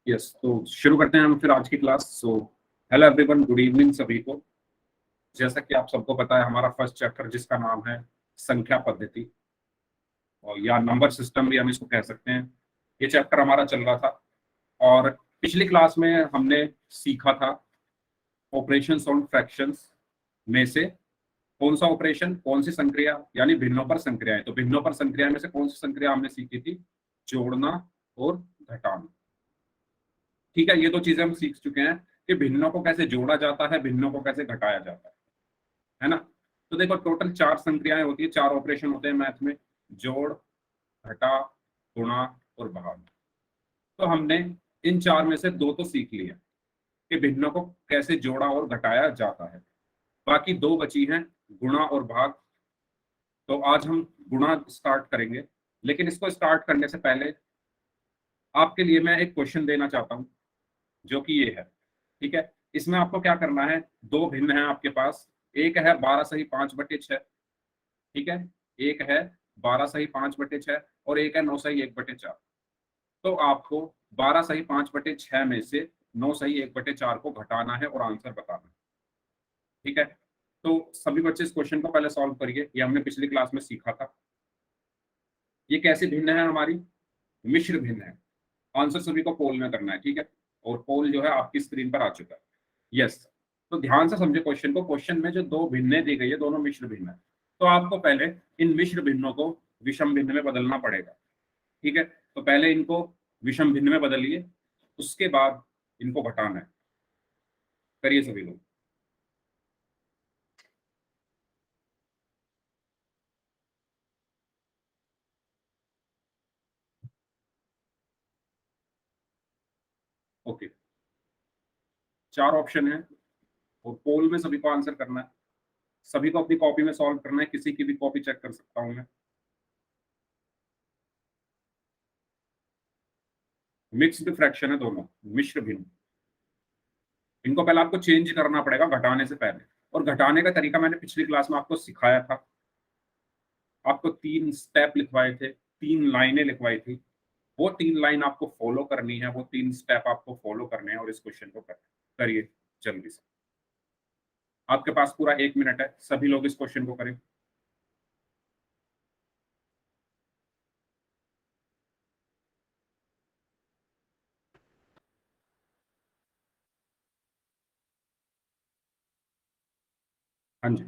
Yes, तो शुरू करते हैं हम फिर आज की class. So hello everyone, good evening सभी को। जैसा कि आप सबको पता है, हमारा फर्स्ट चैप्टर जिसका नाम है संख्या पद्धति, और या नंबर सिस्टम भी हम इसको कह सकते हैं, ये चैप्टर हमारा चल रहा था। और पिछली क्लास में हमने सीखा था ऑपरेशंस ऑन फ्रैक्शंस में से कौन सा ऑपरेशन, कौन सी संक्रिया, यानी भिन्नों पर संक्रियाएं। तो भिन्नों पर संक्रिया में से कौन सी संक्रिया हमने सीखी थी? जोड़ना और घटाना। ठीक है, ये दो चीजें हम सीख चुके हैं कि भिन्नों को कैसे जोड़ा जाता है, भिन्नों को कैसे घटाया जाता है ना। तो देखो, टोटल 4 संक्रियाएं होती है, 4 ऑपरेशन होते हैं मैथ में: जोड़, घटा, गुणा और भाग। तो हमने इन 4 में से 2 तो सीख लिया कि भिन्नों को कैसे जोड़ा और घटाया जाता है। बाकी 2 बची हैं, गुणा और भाग। तो आज हम गुणा स्टार्ट करेंगे, लेकिन इसको स्टार्ट करने से पहले आपके लिए मैं एक क्वेश्चन देना चाहता हूं, जो कि ये है। ठीक है, इसमें आपको क्या करना है, 2 भिन्न हैं आपके पास। एक है 12 सही 5/6। ठीक है, एक है 12 सही 5/6 और एक है 9 सही 1/4। तो आपको 12 सही 5/6 में से 9 सही 1/4 को घटाना है और आंसर बताना है। ठीक है, तो सभी बच्चे इस क्वेश्चन को पहले सॉल्व करिए। ये हमने पिछली क्लास में सीखा था। ये कैसी भिन्न है हमारी? मिश्र भिन्न है। आंसर सभी को पोल में करना है। ठीक है, और पोल जो है आपकी स्क्रीन पर आ चुका है। यस, तो ध्यान से समझे क्वेश्चन को। क्वेश्चन में जो 2 भिन्नें दी गई है, दोनों मिश्र भिन्न है। तो आपको पहले इन मिश्र भिन्नों को विषम भिन्न में बदलना पड़ेगा। ठीक है, तो पहले इनको विषम भिन्न में बदलिए, उसके बाद इनको घटाना है। करिए सभी लोग। ओके, 4 ऑप्शन है और पोल में सभी को आंसर करना है। सभी को अपनी कॉपी में सॉल्व करना है। किसी की भी कॉपी चेक कर सकता हूं मैं। मिक्स्ड फ्रैक्शन है दोनों, मिश्र भिन्न। इनको पहले आपको चेंज करना पड़ेगा घटाने से पहले। और घटाने का तरीका मैंने पिछली क्लास में आपको सिखाया था। आपको 3 स्टेप लिखवाए थे, 3 लाइनें लिखवाई थी। वो 3 लाइन आपको फॉलो करनी है, वो 3 स्टेप आपको फॉलो करने हैं और इस क्वेश्चन को करिए जल्दी से। आपके पास पूरा 1 मिनट है, सभी लोग इस क्वेश्चन को करें। हाँ जी,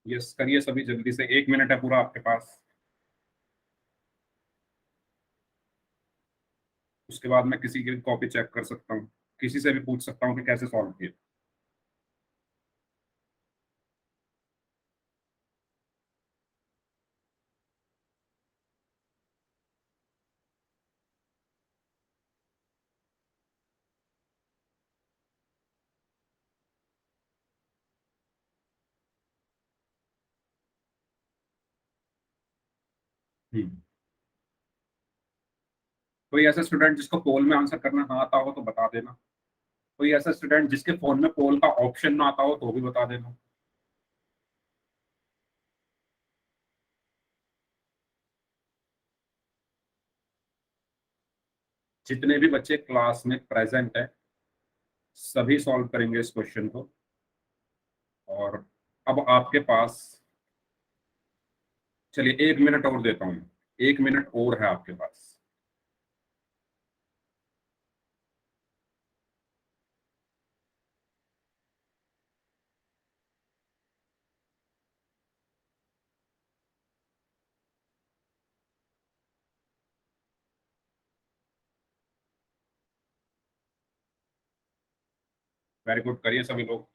यस करिए सभी जल्दी से। 1 मिनट है पूरा आपके पास। उसके बाद मैं किसी की कॉपी चेक कर सकता हूँ, किसी से भी पूछ सकता हूँ कि कैसे सॉल्व किया। हम्म। कोई ऐसा स्टूडेंट जिसको पोल में आंसर करना ना आता हो तो बता देना। कोई ऐसा स्टूडेंट जिसके फोन में पोल का ऑप्शन ना आता हो तो भी बता देना। जितने भी बच्चे क्लास में प्रेजेंट है, सभी सॉल्व करेंगे इस क्वेश्चन को। और अब आपके पास, चलिए 1 मिनट और देता हूँ। 1 मिनट और है आपके पास। वेरी गुड, करिए सभी लोग।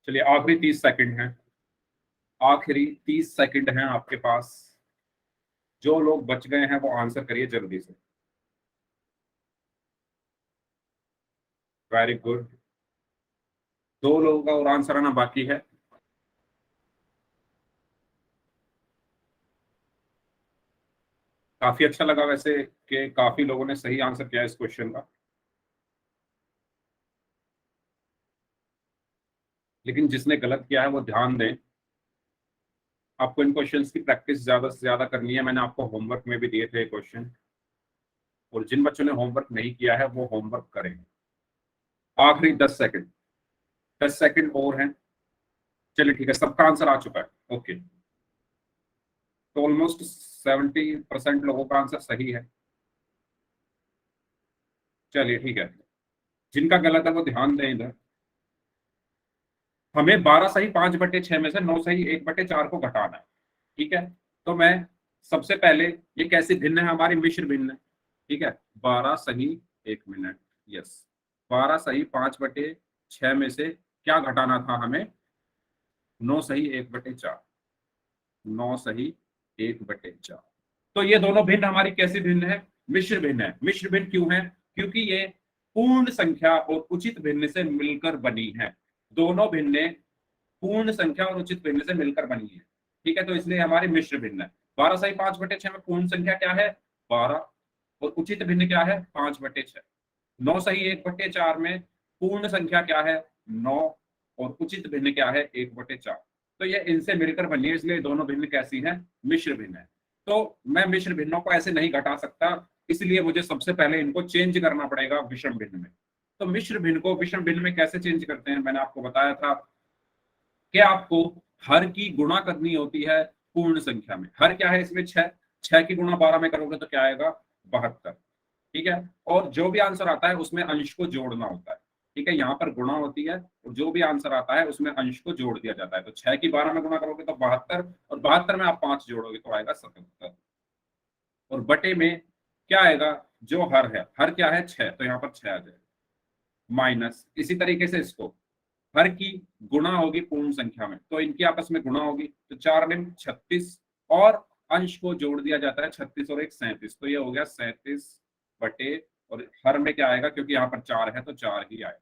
चलिए आखिरी 30 सेकंड है, आखिरी 30 सेकंड हैं आपके पास। जो लोग बच गए हैं वो आंसर करिए जल्दी से। Very good. दो लोगों का और आंसर आना बाकी है। काफी अच्छा लगा वैसे कि काफी लोगों ने सही आंसर किया इस क्वेश्चन का। लेकिन जिसने गलत किया है वो ध्यान दें, आपको इन क्वेश्चंस की प्रैक्टिस ज्यादा से ज्यादा करनी है। मैंने आपको होमवर्क में भी दिए थे क्वेश्चन, और जिन बच्चों ने होमवर्क नहीं किया है वो होमवर्क करें। आखिरी 10 सेकंड, 10 सेकंड और हैं। चलिए ठीक है, सबका आंसर आ चुका है। ओके, तो ऑलमोस्ट 70% लोगों का आंसर सही है। चलिए ठीक है, जिनका गलत है वो ध्यान दें इधर। हमें 12 सही 5/6 में से 9 सही 1/4 को घटाना है। ठीक है, तो मैं सबसे पहले, ये कैसी भिन्न है, हमारी मिश्र भिन्न है। ठीक है, 12 सही 1 मिनट, यस, 12 सही 5/6 में से क्या घटाना था हमें, 9 सही 1/4, 9 सही 1/4। तो ये दोनों भिन्न हमारी कैसी भिन्न है, मिश्र भिन्न है। मिश्र भिन्न क्यों है, क्योंकि ये पूर्ण संख्या और उचित भिन्न से मिलकर बनी है। दोनों भिन्नें पूर्ण संख्या और उचित भिन्न से मिलकर बनी है। ठीक है, तो इसलिए हमारी मिश्र भिन्न है। 12 सही 5/6 में पूर्ण संख्या क्या है, 12, और उचित भिन्न क्या है, 5/6। 9 सही 1/4 में पूर्ण संख्या क्या है, 9, और उचित भिन्न क्या है, 1/4। तो ये इनसे मिलकर बनी है, इसलिए दोनों भिन्न कैसी हैं, मिश्र भिन्न है। तो मैं मिश्र भिन्नों को ऐसे नहीं घटा सकता, इसलिए मुझे सबसे पहले इनको चेंज करना पड़ेगा विषम भिन्न में। तो मिश्र भिन्न को विषम भिन्न में कैसे चेंज करते हैं, मैंने आपको बताया था कि आपको हर की गुणा करनी होती है पूर्ण संख्या में। हर क्या है इसमें, 6, 6 की गुणा 12 में करोगे तो क्या आएगा, 72। ठीक है, और जो भी आंसर आता है उसमें अंश को जोड़ना होता है। ठीक है, यहाँ पर गुणा होती है, और जो भी आंसर आता है उसमें अंश को जोड़ दिया जाता है। तो 6 की 12 में गुणा करोगे तो 72, और 72 में आप 5 जोड़ोगे तो आएगा 77। और बटे में क्या आएगा, जो हर है, हर क्या है 6, तो यहाँ पर 6 आ जाएगा, माइनस इसी तरीके से इसको, हर की गुणा होगी पूर्ण संख्या में, तो इनकी आपस में गुणा होगी, तो 4×36, और अंश को जोड़ दिया जाता है, 36 और 1 37, तो ये हो गया 37 बटे, और हर में क्या आएगा, क्योंकि यहाँ पर 4 है तो 4 ही आएगा।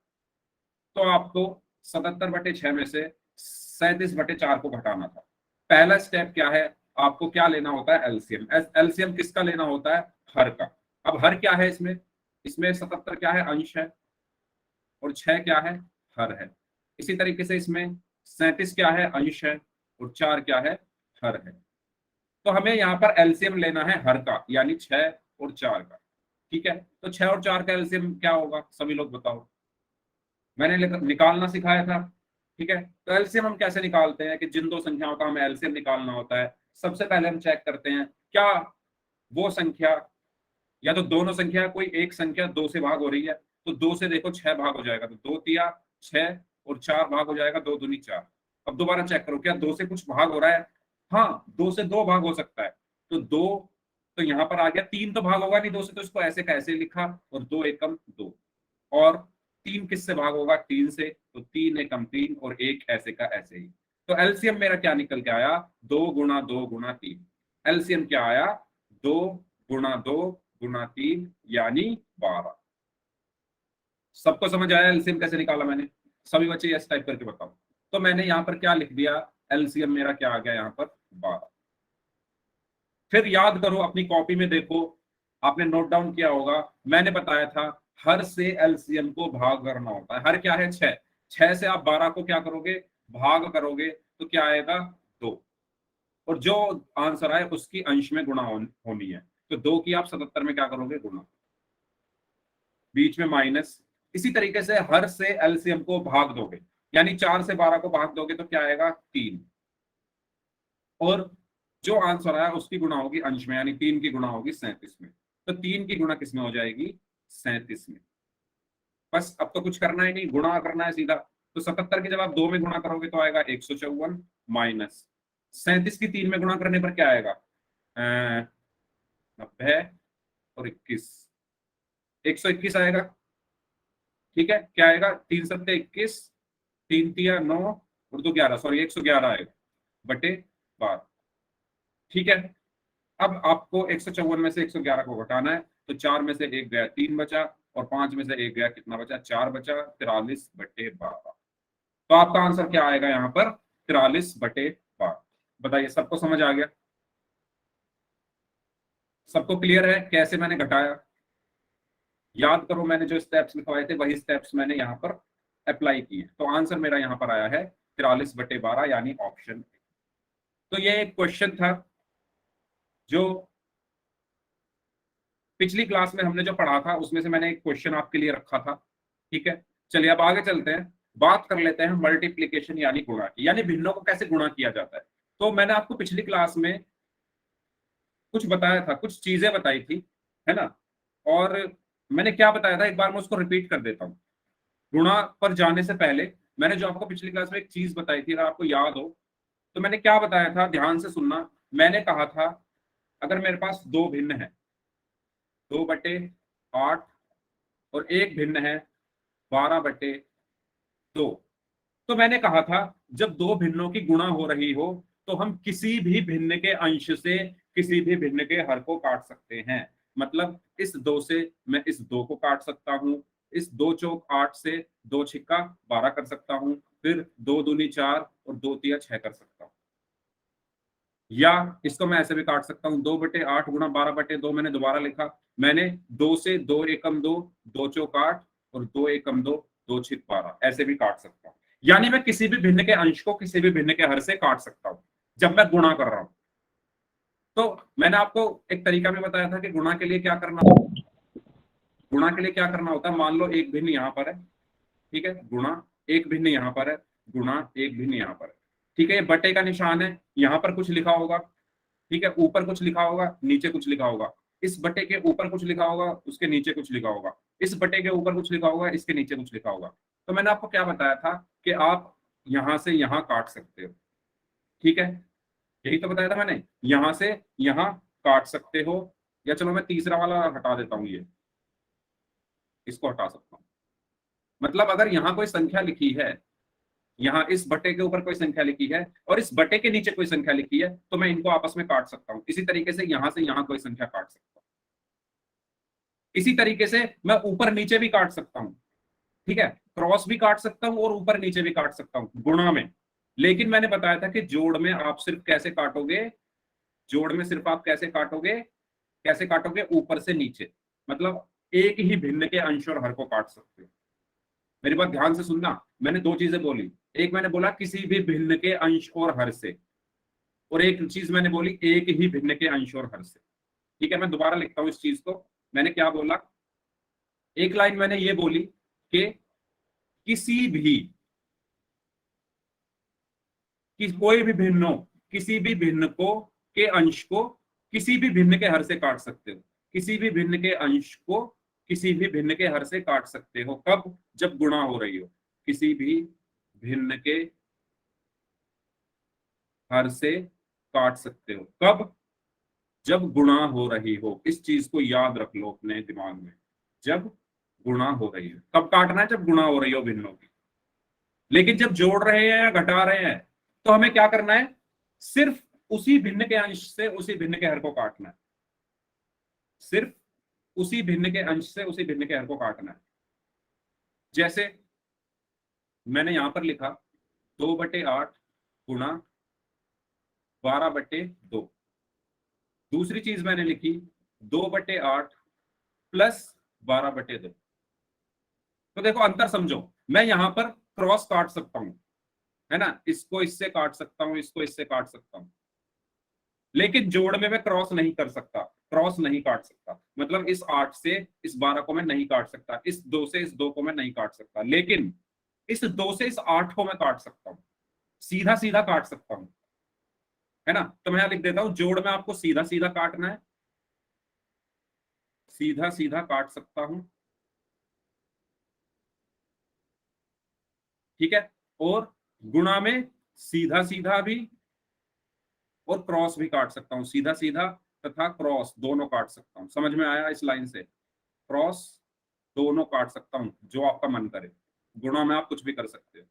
तो आपको 77/6 में से 37/4 को घटाना था। पहला स्टेप क्या है, आपको क्या लेना होता है, एलसीएम। एलसीएम किसका लेना होता है, हर का। अब हर क्या है इसमें, इसमें 77 क्या है, अंश है, और 6 क्या है, हर है। इसी तरीके से इसमें 37 क्या है, अंश है, और 4 क्या है, हर है। तो हमें यहाँ पर एलसीएम लेना है हर का, यानी 6 और 4 का। ठीक है, तो 6 और 4 का एलसीएम क्या होगा, सभी लोग बताओ। मैंने निकालना सिखाया था। ठीक है, तो एलसीएम हम कैसे निकालते हैं, कि जिन दो संख्याओं का हमें एलसीएम निकालना होता है, सबसे पहले हम चेक करते हैं क्या वो संख्या, या तो दोनों संख्या, कोई एक संख्या 2 से भाग हो रही है, तो 2 से देखो 6 भाग हो जाएगा, तो 2 तिया 6, और 4 भाग हो जाएगा, 2 दूनी 4। अब दोबारा चेक करो क्या 2 से कुछ भाग हो रहा है, हाँ 2 से 2 भाग हो सकता है, तो 2, तो यहाँ पर आ गया। 3 तो भाग होगा नहीं 2 से, तो इसको ऐसे कैसे लिखा, और 2 एकम 2, और 3 किससे भाग होगा, 3 से, तो 3 एकम 3, और 1 ऐसे का ऐसे ही। तो एलसीएम मेरा क्या निकल के आया, 2 × 2 × 3। एलसीएम क्या आया, 2 × 2 × 3, यानी 12। सबको समझ आया एलसीएम कैसे निकाला मैंने, सभी बच्चे यस टाइप करके बताओ। तो मैंने यहाँ पर क्या लिख दिया, एलसीएम मेरा क्या आ गया यहाँ पर, 12। फिर याद करो, अपनी कॉपी में देखो, आपने नोट डाउन किया होगा, मैंने बताया था हर से एलसीएम को भाग करना होता है। हर क्या है, 6, 6 से आप 12 को क्या करोगे, भाग करोगे, तो क्या आएगा, 2, और जो आंसर आए उसकी अंश में गुणा होनी है, तो 2 की आप 77 में क्या करोगे, गुणा, बीच में माइनस। इसी तरीके से हर से एलसीएम को भाग दोगे, यानी 4 से 12 को भाग दोगे तो क्या आएगा, 3, और जो आंसर आया उसकी गुणा होगी अंश में, यानी 3 की गुणा होगी 37 में। तो 3 की गुणा किस में हो जाएगी, 37 में। बस अब तो कुछ करना ही नहीं, गुणा करना है सीधा। तो 77 की जब आप 2 में गुणा करोगे तो आएगा 154, माइनस 37 की 3 में गुणा करने पर क्या आएगा, 90 और 21, 121 आएगा। ठीक है, क्या आएगा, 3 × 7 = 21, 3 × 3 = 9, उर्दू 11 सॉरी 111 आएगा बटे 12। ठीक है, अब आपको 154 में से 111 को घटाना है, तो 4 में से 1 गया 3 बचा, और 5 में से 1 गया कितना बचा 4 बचा, 43 बटे 12। तो आपका आंसर क्या आएगा यहाँ पर 43 बटे 12। बताइए सबको समझ आ गया? सबको क्लियर है कैसे मैंने घटाया? याद करो मैंने जो स्टेप्स लिखवाए थे वही स्टेप्स मैंने यहाँ पर अप्लाई किए, तो आंसर मेरा यहाँ पर आया है 43 बटे 12 यानी ऑप्शन। तो ये एक क्वेश्चन था जो पिछली क्लास में हमने जो पढ़ा था उसमें से मैंने एक क्वेश्चन आपके लिए रखा था। ठीक है, चलिए अब आगे चलते हैं, बात कर लेते हैं मल्टीप्लीकेशन यानी गुणा की, यानी भिन्नों को कैसे गुणा किया जाता है। तो मैंने आपको पिछली क्लास में कुछ बताया था, कुछ चीजें बताई थी, है ना। और मैंने क्या बताया था एक बार मैं उसको रिपीट कर देता हूँ। गुणा पर जाने से पहले मैंने जो आपको पिछली क्लास में एक चीज बताई थी, अगर आपको याद हो तो मैंने क्या बताया था, ध्यान से सुनना। मैंने कहा था अगर मेरे पास दो भिन्न है 2/8 और एक भिन्न है 12/2, तो मैंने कहा था जब दो भिन्नों की गुणा हो रही हो तो हम किसी भी भिन्न के अंश से किसी भी भिन्न के हर को काट सकते हैं। मतलब इस 2 से मैं इस 2 को काट सकता हूं, इस 2 चौक 8 से 2 छिक्का 12 कर सकता हूं, फिर 2 दूनी 4 और 2 तिया 6 कर सकता हूं। या इसको मैं ऐसे भी काट सकता हूं 2/8 गुणा 12/2। मैंने दोबारा लिखा, मैंने 2 से 2 एकम 2, 2 चौक 8 और 2 एकम 2, 2 छिक 12 ऐसे भी काट सकता हूं। यानी मैं किसी भी भिन्न के अंश को किसी भी भिन्न के हर से काट सकता हूं जब मैं गुणा कर रहा हूं। तो मैंने आपको एक तरीका भी बताया था कि गुणा के लिए क्या करना, गुणा के लिए क्या करना होता है। मान लो एक भिन्न यहां पर है, ठीक है, गुणा एक भिन्न यहां पर है, गुणा एक भिन्न यहां पर है। ठीक है, ये बटे का निशान है, यहां पर कुछ लिखा होगा, ठीक है, ऊपर कुछ लिखा होगा, नीचे कुछ लिखा होगा। इस बटे के ऊपर कुछ लिखा होगा, उसके नीचे कुछ लिखा होगा, इस बटे के ऊपर कुछ लिखा होगा, इसके नीचे कुछ लिखा होगा। तो मैंने आपको क्या बताया था कि आप यहां से यहां काट सकते हो। ठीक है, यही तो बताया था मैंने, यहां से यहां काट सकते हो। या चलो मैं तीसरा वाला हटा देता हूं, ये इसको हटा सकता हूं। मतलब अगर यहां कोई संख्या लिखी है, यहाँ इस बटे के ऊपर कोई संख्या लिखी है और इस बटे के नीचे कोई संख्या लिखी है, तो मैं इनको आपस में काट सकता हूं। इसी तरीके से यहां कोई संख्या काट सकता हूं। इसी तरीके से मैं ऊपर नीचे भी काट सकता हूं। ठीक है, क्रॉस भी काट सकता हूं और ऊपर नीचे भी काट सकता हूं गुणा में। लेकिन मैंने बताया था कि जोड़ में आप सिर्फ कैसे काटोगे, जोड़ में सिर्फ आप कैसे काटोगे ऊपर से नीचे। मतलब एक ही भिन्न के अंश और हर को काट सकते हो। मेरी बात ध्यान से सुनना, मैंने दो चीजें बोली, एक मैंने बोला किसी भी भिन्न के अंश और हर से, और एक चीज मैंने बोली एक ही भिन्न के अंश और हर से। ठीक है, मैं दोबारा लिखता हूं इस चीज को। मैंने क्या बोला, एक लाइन मैंने ये बोली कि किसी भी कोई भी भिन्न हो, किसी भी भिन्न को के अंश को किसी भी भिन्न के हर से काट सकते हो। किसी भी भिन्न के अंश को किसी भी भिन्न के हर से काट सकते हो, कब? जब गुणा हो रही हो। किसी भी भिन्न के हर से काट सकते हो, कब? जब गुणा हो रही हो। इस चीज को याद रख लो अपने दिमाग में, जब गुणा हो रही हो। कब काटना है? जब गुणा हो रही हो भिन्नों की। लेकिन जब जोड़ रहे हैं या घटा रहे हैं तो हमें क्या करना है? सिर्फ उसी भिन्न के अंश से उसी भिन्न के हर को काटना है। सिर्फ उसी भिन्न के अंश से उसी भिन्न के हर को काटना है। जैसे मैंने यहां पर लिखा 2/8 गुणा 12/2। दूसरी चीज मैंने लिखी 2/8 प्लस 12/2। तो देखो अंतर समझो, मैं यहां पर क्रॉस काट सकता हूं, है ना, इसको इससे काट सकता हूं, इसको इससे काट सकता हूं। लेकिन जोड़ में मैं क्रॉस नहीं कर सकता, क्रॉस नहीं काट सकता। मतलब इस 8 से इस 12 को मैं नहीं काट सकता, इस 2 से इस 2 को मैं नहीं काट सकता। लेकिन इस 2 से इस 8 को मैं काट सकता हूं, सीधा सीधा काट सकता हूं, है ना। तो मैं यहां लिख देता हूं, जोड़ में आपको सीधा सीधा काटना है, सीधा सीधा काट सकता हूं। ठीक है, और गुणा में सीधा सीधा भी और क्रॉस भी काट सकता हूं। सीधा सीधा तथा क्रॉस दोनों काट सकता हूं। समझ में आया? इस लाइन से क्रॉस दोनों काट सकता हूं, जो आपका मन करे। गुणा में आप कुछ भी कर सकते हो।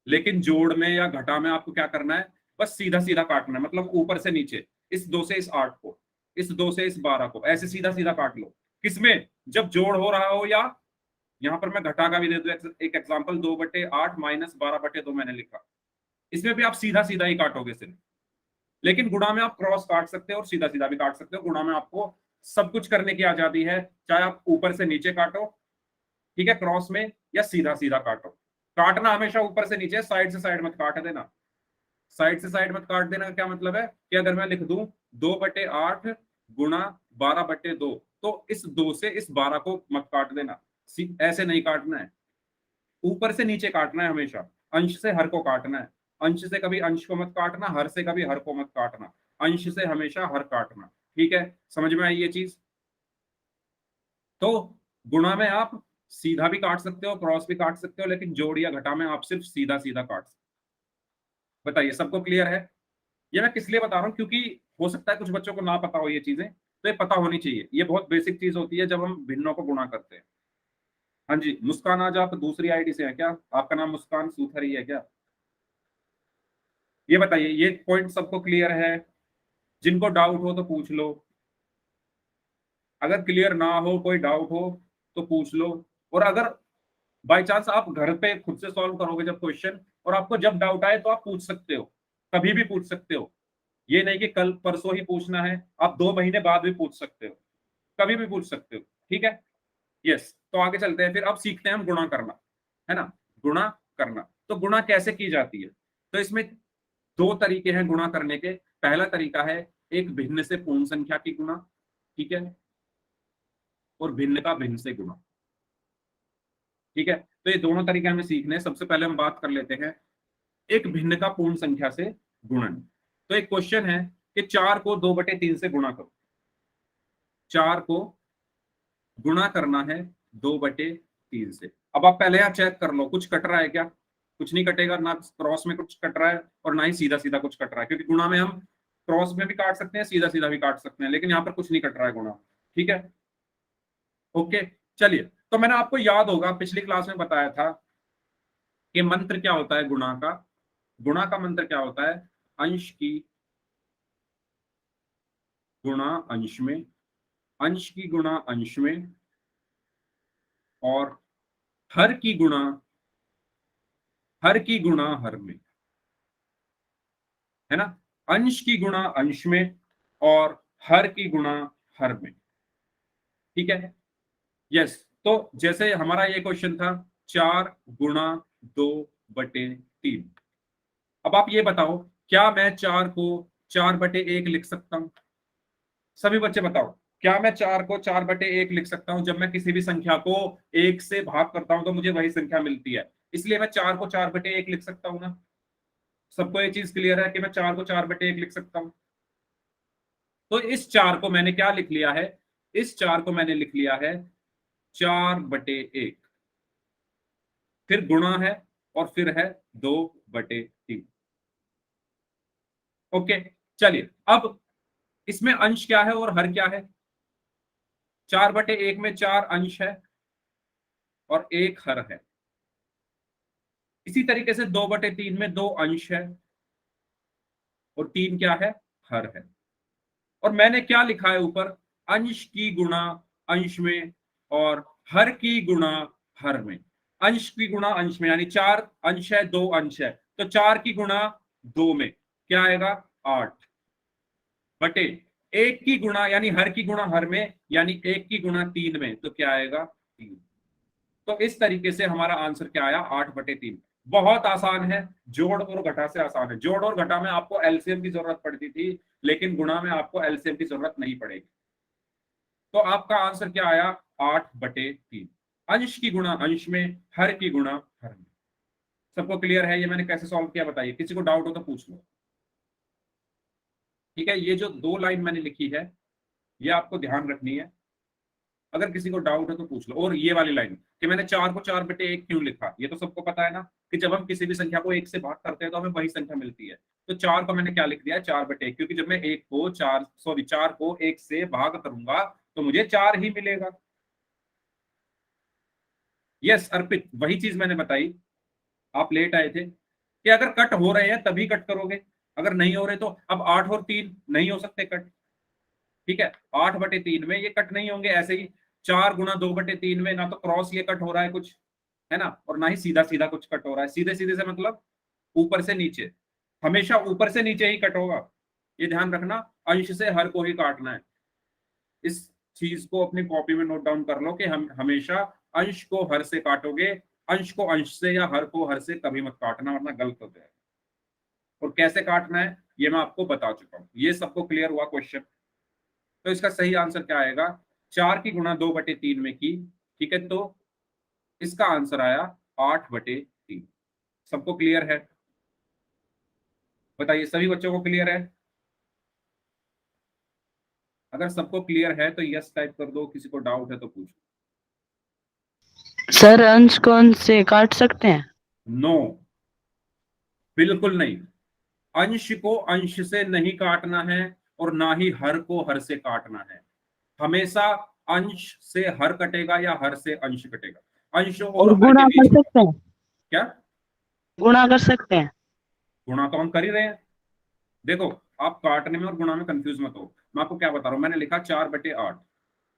लेकिन जोड़ में या घटा में आपको क्या करना है, बस सीधा सीधा काटना है, मतलब ऊपर से नीचे, इस 2 से इस 8 को, इस 2 से इस 12 को, ऐसे सीधा सीधा काट लो। किसमें, जब जोड़ हो रहा हो, या यहां पर मैं घटा का भी दे दूं एक एग्जांपल, 2/8 माइनस 12/2 मैंने लिखा, इसमें भी आप सीधा सीधा ही काटोगे सिर्फ। लेकिन गुणा में आप क्रॉस काट सकते हो और सीधा सीधा भी काट सकते हो। गुणा में आपको सब कुछ करने की आजादी है, चाहे आप ऊपर से नीचे काटो, ठीक है, क्रॉस में, या सीधा सीधा काटो। काटना हमेशा ऊपर से नीचे, साइड से साइड मत काट देना। साइड से साइड मत काट देना का क्या मतलब है कि अगर मैं लिख दूं 2/8 गुणा 12/2, तो इस 2 से इस 12 को मत काट देना, ऐसे नहीं काटना है, ऊपर से नीचे काटना है हमेशा, अंश से हर को काटना है। अंश से कभी अंश को मत काटना, हर से कभी हर को मत काटना, अंश से हमेशा हर काटना। ठीक है, समझ में आई ये चीज? तो गुणा में आप सीधा भी काट सकते हो, क्रॉस भी काट सकते हो, लेकिन जोड़ या घटा में आप सिर्फ सीधा सीधा काट सकते हो। बताइए, सबको क्लियर है? ये मैं किस लिए बता रहा हूँ, क्योंकि हो सकता है कुछ बच्चों को ना पता हो ये चीजें, तो ये पता होनी चाहिए। ये बहुत बेसिक चीज होती है जब हम भिन्नों को गुणा करते हैं। हाँ जी, मुस्कान, आज आप दूसरी आईडी से हैं क्या? आपका नाम मुस्कान सूथर ही है क्या? ये बताइए, ये पॉइंट सबको क्लियर है? जिनको डाउट हो तो पूछ लो, अगर क्लियर ना हो, कोई डाउट हो तो पूछ लो। और अगर बाई चांस आप घर पे खुद से सॉल्व करोगे जब क्वेश्चन, और आपको जब डाउट आए तो आप पूछ सकते हो, कभी भी पूछ सकते हो। ये नहीं कि कल परसों ही पूछना है, आप 2 महीने बाद भी पूछ सकते हो, कभी भी पूछ सकते हो। ठीक है, यस। तो आगे चलते हैं, फिर अब सीखते हैं हम गुणा करना, है ना? गुणा करना, तो गुणा कैसे की जाती है? तो इसमें 2 तरीके हैं गुणा करने के। पहला तरीका है एक भिन्न से पूर्ण संख्या की गुणा, ठीक है, और भिन्न का भिन्न से गुणा। ठीक है, तो ये दोनों तरीके हमें सीखने हैं। सबसे पहले हम बात कर लेते हैं एक भिन्न का पूर्ण संख्या से गुणन। तो एक क्वेश्चन है कि 4 को 2/3 से गुणा करो। 4 को गुणा करना है 2/3 से। अब आप पहले यहाँ चेक कर लो, कुछ कट रहा है क्या? कुछ नहीं कटेगा, ना क्रॉस में कुछ कट रहा है और ना ही सीधा सीधा कुछ कट रहा है, क्योंकि गुणा में हम क्रॉस में भी काट सकते हैं, सीधा सीधा भी काट सकते हैं, लेकिन यहाँ पर कुछ नहीं कट रहा है गुणा। ठीक है, ओके। चलिए, तो मैंने आपको याद होगा पिछली क्लास में बताया था कि मंत्र क्या होता है गुणा का। गुणा का मंत्र क्या होता है? अंश की गुणा अंश में, अंश की गुणा अंश में, और हर की गुणा, हर की गुणा हर में, है ना? अंश की गुणा अंश में और हर की गुणा हर में। ठीक है, यस। तो जैसे हमारा ये क्वेश्चन था 4 गुणा 2/3। अब आप ये बताओ, क्या मैं 4 को 4/1 लिख सकता हूं? सभी बच्चे बताओ, क्या मैं 4 को 4/1 लिख सकता हूं? जब मैं किसी भी संख्या को 1 से भाग करता हूं तो मुझे वही संख्या मिलती है, इसलिए मैं 4 को 4/1 लिख सकता हूं ना? सबको ये चीज क्लियर है कि मैं 4 को 4/1 लिख सकता हूं? तो इस 4 को मैंने क्या लिख लिया है? इस 4 को मैंने लिख लिया है 4/1, फिर गुणा है और फिर है 2/3। ओके, चलिए, अब इसमें अंश क्या है और हर क्या है? 4/1 में 4 अंश है और 1 हर है। इसी तरीके से 2/3 में 2 अंश है और 3 क्या है? हर है। और मैंने क्या लिखा है ऊपर? अंश की गुणा अंश में और हर की गुणा हर में। अंश की गुणा अंश में यानी 4 अंश है, 2 अंश है, तो 4 की गुणा 2 में क्या आएगा? 8 बटे 1 की गुणा यानी हर की गुणा हर में, यानी 1 की गुणा 3 में, तो क्या आएगा? 3। तो इस तरीके से हमारा आंसर क्या आया? 8/3। बहुत आसान है, जोड़ और घटा से आसान है। जोड़ और घटा में आपको एलसीएम की जरूरत पड़ती थी, लेकिन गुणा में आपको एलसीएम की जरूरत नहीं पड़ेगी। तो आपका आंसर क्या आया? 8/3। अंश की गुणा अंश में, हर की गुणा हर में। सबको क्लियर है ये मैंने कैसे सॉल्व किया? बताइए, किसी को डाउट हो तो पूछ लो। ठीक है, ये जो 2 लाइन मैंने लिखी है ये आपको ध्यान रखनी है, अगर किसी को डाउट है तो पूछ लो। और ये वाली लाइन कि मैंने 4 को 4/1 क्यों लिखा, ये तो सबको पता है ना कि जब हम किसी भी संख्या को 1 से भाग करते हैं तो हमें वही संख्या मिलती है। तो 4 को मैंने क्या लिख दिया? 4/1, क्योंकि जब मैं 4 को 1 से भाग करूंगा तो मुझे 4 ही मिलेगा। यस अर्पित, वही चीज मैंने बताई, आप लेट आए थे। कि अगर कट हो रहे हैं तभी कट करोगे, अगर नहीं हो रहे तो। अब 8 और 3 नहीं हो सकते कट, ठीक है, 8/3 में ये कट नहीं होंगे। ऐसे ही 4 × 2/3 में ना तो क्रॉस ये कट हो रहा है कुछ, है ना, और ना ही सीधा सीधा कुछ कट हो रहा है। सीधे सीधे से मतलब ऊपर से नीचे, हमेशा ऊपर से नीचे ही कट होगा, ये ध्यान रखना। अंश से हर को ही काटना है। इस चीज को अपनी कॉपी में नोट डाउन कर लो कि हम हमेशा अंश को हर से काटोगे, अंश को अंश से या हर को हर से कभी मत काटना, वरना गलत हो जाएगा। और कैसे काटना है ये मैं आपको बता चुका हूं। ये सबको क्लियर हुआ क्वेश्चन? तो इसका सही आंसर क्या आएगा? 4 की गुणा 2/3 में की, ठीक है, तो इसका आंसर आया 8/3। सबको क्लियर है? बताइए, सभी बच्चों को क्लियर है? अगर सबको क्लियर है तो यस टाइप कर दो, किसी को डाउट है तो पूछो। सर अंश को अंश से काट सकते हैं? नो, बिल्कुल नहीं। अंश को अंश से नहीं काटना है और ना ही हर को हर से काटना है। हमेशा अंश से हर कटेगा या हर से अंश कटेगा। अंश और और हर के गुणा कर बीच में सकते हैं? क्या? गुणा कर सकते हैं? गुणा तो हम कर ही रहे हैं। देखो, आप काटने में और गुणा में कंफ्यूज मत हो। मैं आपको क्या बता रहा हूं, मैंने लिखा 4/8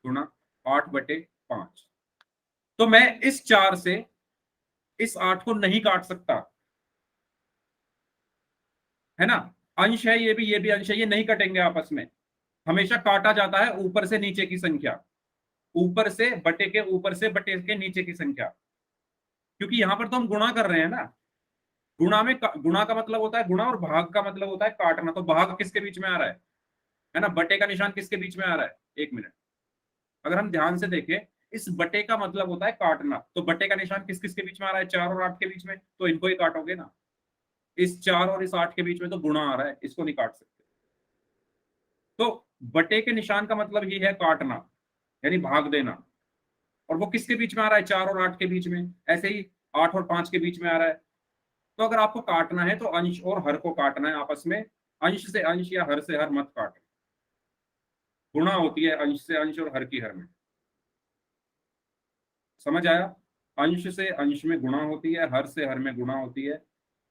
गुणा 8/5। तो मैं इस 4 से इस 8 को नहीं काट सकता, है ना। अंश है, ये भी अंश है, ये नहीं कटेंगे आपस में। हमेशा काटा जाता है ऊपर से नीचे की संख्या, ऊपर से बटे के ऊपर से बटे के नीचे की संख्या। क्योंकि यहां पर तो हम गुणा कर रहे हैं ना। गुणा का मतलब होता है गुणा, और भाग का मतलब होता है काटना। तो भाग किसके बीच में आ रहा है ना, बटे का निशान किसके बीच में आ रहा है? एक मिनट, अगर हम ध्यान से देखें, इस बटे का मतलब होता है काटना। तो बटे का निशान किस किस के बीच में आ रहा है? 4 और 8 के बीच में, तो इनको ही काटोगे ना। इस 4 और इस 8 के बीच में तो गुणा आ रहा है, इसको नहीं काट सकते। तो बटे के निशान का मतलब ही है काटना, यानी भाग देना। और वो किसके बीच में आ रहा है? 4 और 8 के बीच में। ऐसे ही 8 और 5 के बीच में आ रहा है। तो अगर आपको काटना है तो अंश और हर को काटना है आपस में। अंश से अंश या हर से हर मत काटो। गुणा होती है अंश से अंश और हर की हर में। समझ आया? अंश से अंश में गुणा होती है, हर से हर में गुणा होती है,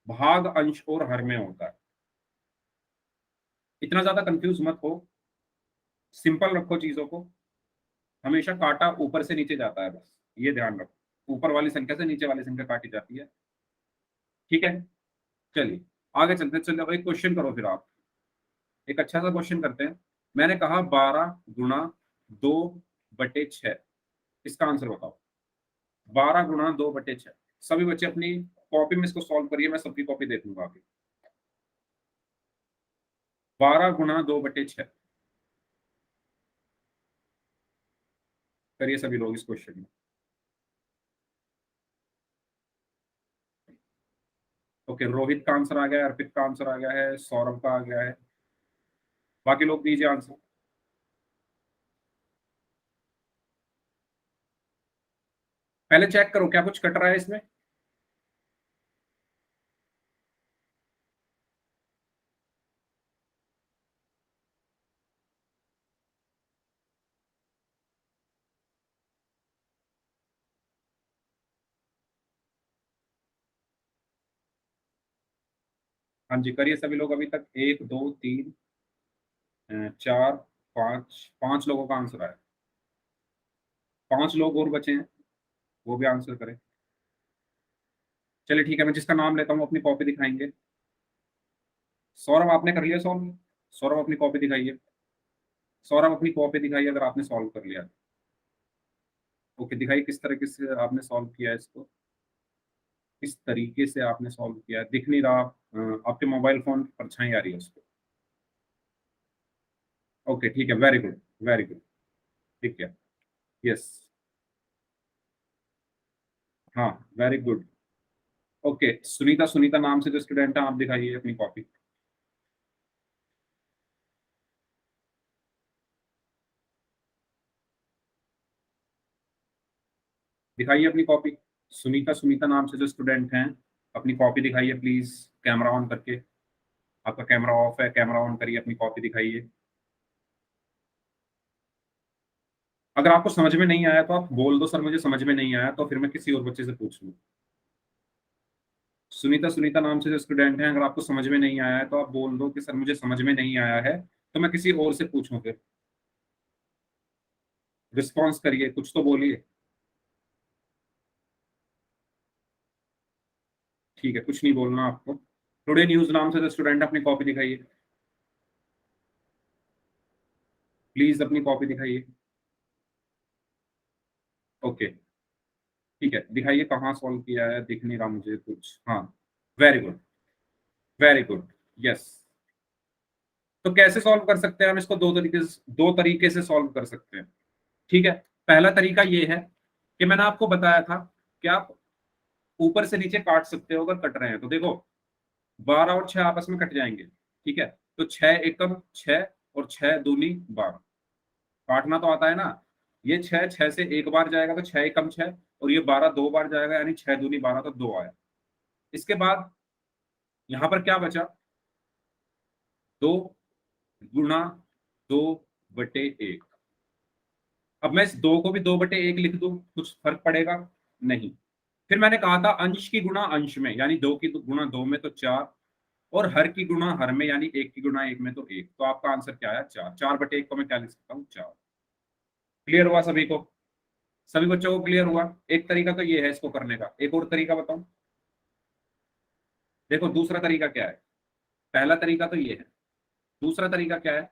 भाग अंश और हर में होता है। इतना ज्यादा कंफ्यूज मत हो, सिंपल रखो चीजों को। हमेशा काटा ऊपर से नीचे जाता है, बस ये ध्यान रखो। ऊपर वाली संख्या से नीचे वाली संख्या काटी जाती है, ठीक है। चलिए आगे चलते हैं। चलिए अब एक क्वेश्चन करो फिर आप, एक अच्छा सा क्वेश्चन करते हैं। मैंने कहा 12 × 2/6, इसका आंसर बताओ। 12 × 2/6। सभी बच्चे अपनी कॉपी में इसको सॉल्व करिए, मैं सबकी कॉपी देखूंगा अभी। 12 × 2/6 करिए सभी लोग इस क्वेश्चन में। ओके, रोहित का आंसर आ गया है, अर्पित का आंसर आ गया है, सौरभ का आ गया है। बाकी लोग दीजिए आंसर। पहले चेक करो क्या कुछ कट रहा है इसमें। हाँ जी, करिए सभी लोग। अभी तक 1 2 3 4 5 5 लोगों का आंसर आया। 5 लोग और बचे हैं, वो भी आंसर करें। चलिए ठीक है, मैं जिसका नाम लेता हूँ अपनी कॉपी दिखाएंगे। सौरभ आपने कर लिया सॉल्व? सौरभ अपनी कॉपी दिखाइए। सौरभ अपनी कॉपी दिखाइए अगर आपने सॉल्व कर लिया। ओके, दिखाइए किस तरीके से आपने सॉल्व किया है इसको। किस तरीके से आपने सॉल्व किया है, दिख नहीं रहा। आपके मोबाइल फोन की परछाई आ रही है उसको। ओके ठीक है, वेरी गुड, वेरी गुड, ठीक है, यस, हाँ, very good. Okay, Sunita, Sunita नाम से जो स्टूडेंट है, आप दिखाइए अपनी कॉपी। दिखाइए अपनी कॉपी। सुनीता, सुनीता नाम से जो स्टूडेंट हैं, अपनी कॉपी दिखाइए प्लीज, कैमरा ऑन करके। आपका कैमरा ऑफ है, कैमरा ऑन करिए, अपनी कॉपी दिखाइए। अगर आपको समझ में नहीं आया तो आप बोल दो, सर मुझे समझ में नहीं आया, तो फिर मैं किसी और बच्चे से पूछ लूँ। सुनीता सुनीता नाम से जो स्टूडेंट हैं, अगर आपको समझ में नहीं आया है तो आप बोल दो कि सर मुझे समझ में नहीं आया है, तो मैं किसी और से पूछूं फिर। रिस्पॉन्स करिए, कुछ तो बोलिए। ठीक है, कुछ नहीं बोलना आपको। टुडे न्यूज नाम से जो स्टूडेंट, अपनी कॉपी दिखाइए। प्लीज अपनी कॉपी दिखाइए। ओके, ठीक है, दिखाइए कहाँ सॉल्व किया है, दिख नहीं रहा मुझे कुछ। हाँ, very good, very good, yes. तो कैसे सॉल्व कर सकते हैं हम इसको? दो तरीके से सॉल्व कर सकते हैं। ठीक है, पहला तरीका ये है कि मैंने आपको बताया था कि आप ऊपर से नीचे काट सकते हो अगर कट रहे हैं तो। देखो, 12 और 6 आपस में कट जाएंगे, ठीक है। तो 6 एकम 6 और 6 दूनी 12। काटना तो आता है ना। ये 6 6 से एक बार जाएगा तो 6 एकम 6, और ये 12 दो बार जाएगा, यानी 6 दूनी 12, तो 2 आया। इसके बाद यहां पर क्या बचा? 2 गुणा 2/1। अब मैं इस 2 को भी 2/1 लिख दूं, कुछ फर्क पड़ेगा? नहीं। फिर मैंने कहा था अंश की गुणा अंश में, यानी 2 की गुणा 2 में तो 4, और हर की गुणा हर में, यानी 1 की गुणा 1 में तो 1। तो आपका आंसर क्या आया? 4। 4/1 को मैं क्या लिख सकता हूँ? 4। क्लियर हुआ सभी को? सभी बच्चों को क्लियर हुआ? एक तरीका तो ये है इसको करने का, एक और तरीका बताऊं? देखो, दूसरा तरीका क्या है? पहला तरीका तो ये है, दूसरा तरीका क्या है?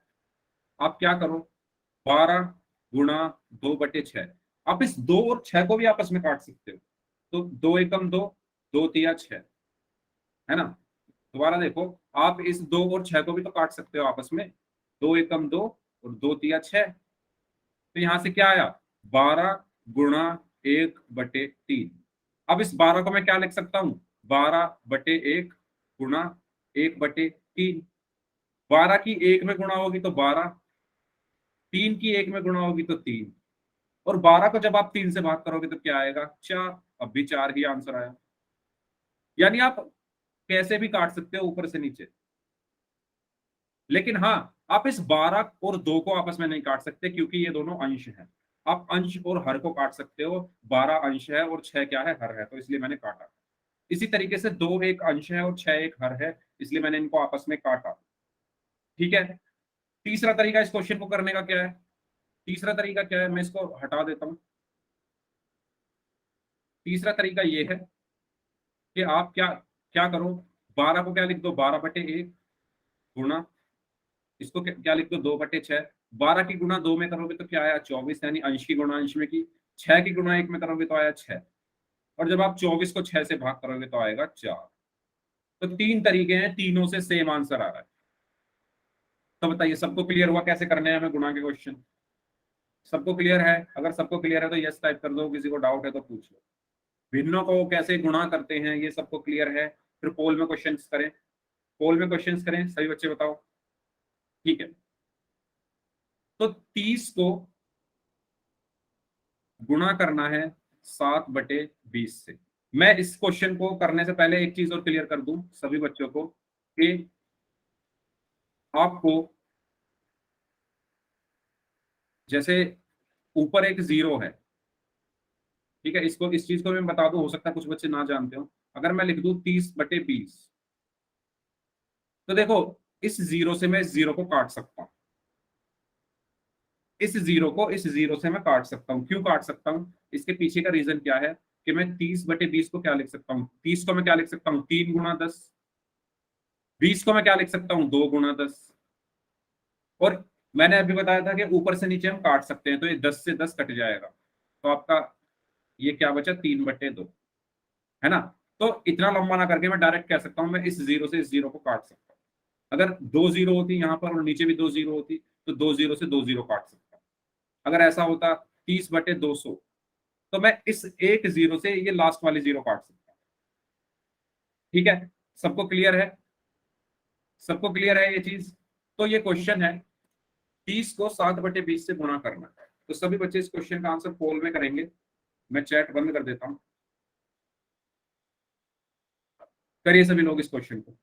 आप क्या करो, 12 गुणा 2/6। आप इस 2 और 6 को भी आपस में काट सकते हो। तो 2 एकम 2, 2 तिया 6, है ना। दोबारा देखो, आप इस 2 और 6 को भी तो काट सकते हो आपस में। 2 एकम 2 और 2 तिया 6। तो यहां से क्या आया? 12 गुणा 1/3। अब इस 12 को मैं क्या लिख सकता हूं? 12/1 गुणा 1/3। 12 की 1 में गुणा होगी तो 12, 3 की 1 में गुणा होगी तो 3, और 12 को जब आप 3 से भाग करोगे तो क्या आएगा? 4। अब भी 4 ही आंसर आया। यानी आप कैसे भी काट सकते हो ऊपर से नीचे। लेकिन हाँ, आप इस 12 और 2 को आपस में नहीं काट सकते, क्योंकि ये दोनों अंश हैं। आप अंश और हर को काट सकते हो। 12 अंश है और 6 क्या है? हर है, तो इसलिए मैंने काटा। इसी तरीके से 2 एक अंश है और 6 एक हर है, इसलिए मैंने इनको आपस में काटा। ठीक है। तीसरा तरीका इस क्वेश्चन को करने का क्या है? तीसरा तरीका क्या है? मैं इसको हटा देता हूं। तीसरा तरीका ये है कि आप क्या क्या करो, 12 को क्या लिख दो? 12/1 गुणा, इसको क्या लिख दो? 2/6। 12 की गुणा 2 में करोगे तो क्या आया? 24, यानी अंश की गुणा अंश में की। 6 की गुणा 1 में करोगे तो आया 6, और जब आप 24 को 6 से भाग करोगे तो आएगा 4। तो 3 तरीके हैं, तीनों से सेम आंसर आ रहा है। तो बताइए, सबको क्लियर हुआ कैसे करने हैं हमें गुणा के क्वेश्चन? सबको क्लियर है? अगर सबको क्लियर है तो यस टाइप कर दो, किसी को डाउट है तो पूछ लो। भिन्नों को कैसे गुणा करते हैं ये सबको क्लियर है? फिर पोल में क्वेश्चंस करें। पोल में क्वेश्चंस करें, सभी बच्चे बताओ। ठीक है, तो 30 को गुणा करना है 7/20 से। मैं इस क्वेश्चन को करने से पहले एक चीज और क्लियर कर दूं सभी बच्चों को, कि आपको, जैसे ऊपर एक जीरो है, ठीक है, इसको, इस चीज को मैं बता दूं, हो सकता है कुछ बच्चे ना जानते हो। अगर मैं लिख दूं 30/20, तो देखो, इस जीरो से मैं इस जीरो को काट सकता हूं। इस जीरो से मैं काट सकता हूँ। क्यों काट सकता हूँ? इसके पीछे का रीजन क्या है कि मैं 30/20 को क्या लिख सकता हूँ? 30 को मैं क्या लिख सकता हूँ? 3 गुणा 10। 20 को मैं क्या लिख सकता हूँ? 2 गुणा 10। और मैंने अभी बताया था कि ऊपर से नीचे हम काट सकते हैं, तो ये 10 से 10 कट जाएगा, तो आपका ये क्या बचा? 3/2, है ना। तो इतना लंबा ना करके मैं डायरेक्ट कह सकता हूँ, मैं इस जीरो से इस जीरो को काट सकता हूँ। अगर 2 जीरो होती यहाँ पर और नीचे भी 2 जीरो होती, तो 2 जीरो से 2 जीरो काट सकता हूँ। अगर ऐसा होता 30/200, तो मैं इस एक जीरो से ये लास्ट वाली जीरो काट सकता हूँ। ठीक है, सबको क्लियर है? सबको क्लियर है ये चीज? तो ये क्वेश्चन है, 30 को 7/20 से गुणा करना है। तो सभी बच्चे इस क्वेश्चन का आंसर पोल में करेंगे। मैं चैट बंद कर देता हूँ। करिए सभी लोग इस क्वेश्चन को।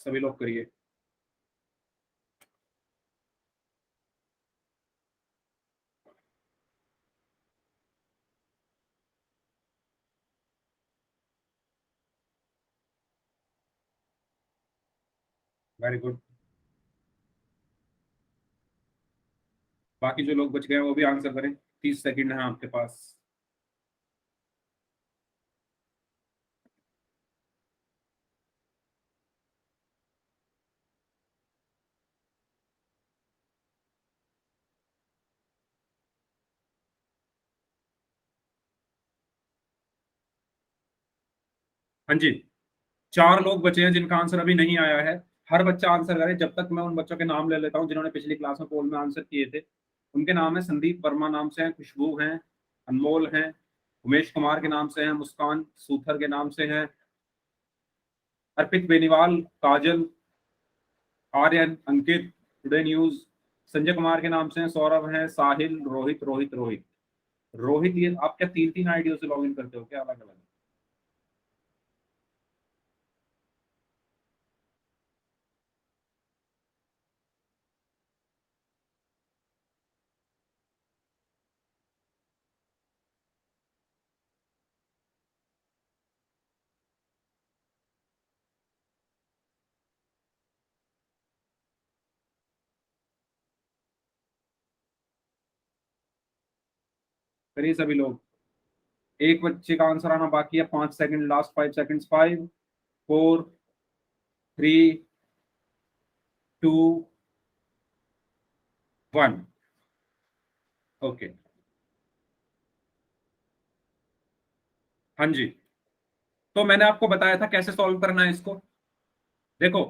सभी लोग करिए। Very good. बाकी जो लोग बच गए हैं वो भी आंसर करें, 30 सेकंड है आपके पास। हाँ जी, 4 लोग बचे हैं जिनका आंसर अभी नहीं आया है। हर बच्चा आंसर करे जब तक मैं उन बच्चों के नाम ले लेता हूँ जिन्होंने पिछली क्लास में पोल में आंसर किए थे। उनके नाम है संदीप वर्मा नाम से हैं, खुशबू हैं, अनमोल हैं, उमेश कुमार के नाम से हैं, मुस्कान सूथर के नाम से हैं, अर्पित बेनीवाल, काजल, आर्यन, अंकित, टुडे न्यूज, संजय कुमार के नाम से हैं, सौरभ हैं, साहिल, रोहित रोहित रोहित रोहित। ये आप क्या 3 3 आईडियो से लॉग इन करते हो क्या अलग अलग? करिए सभी लोग। एक बच्चे का आंसर आना बाकी है, 5 सेकंड, लास्ट 5 सेकंड। 5 4 3 2 1। ओके। हाँ जी, तो मैंने आपको बताया था कैसे सॉल्व करना है इसको। देखो,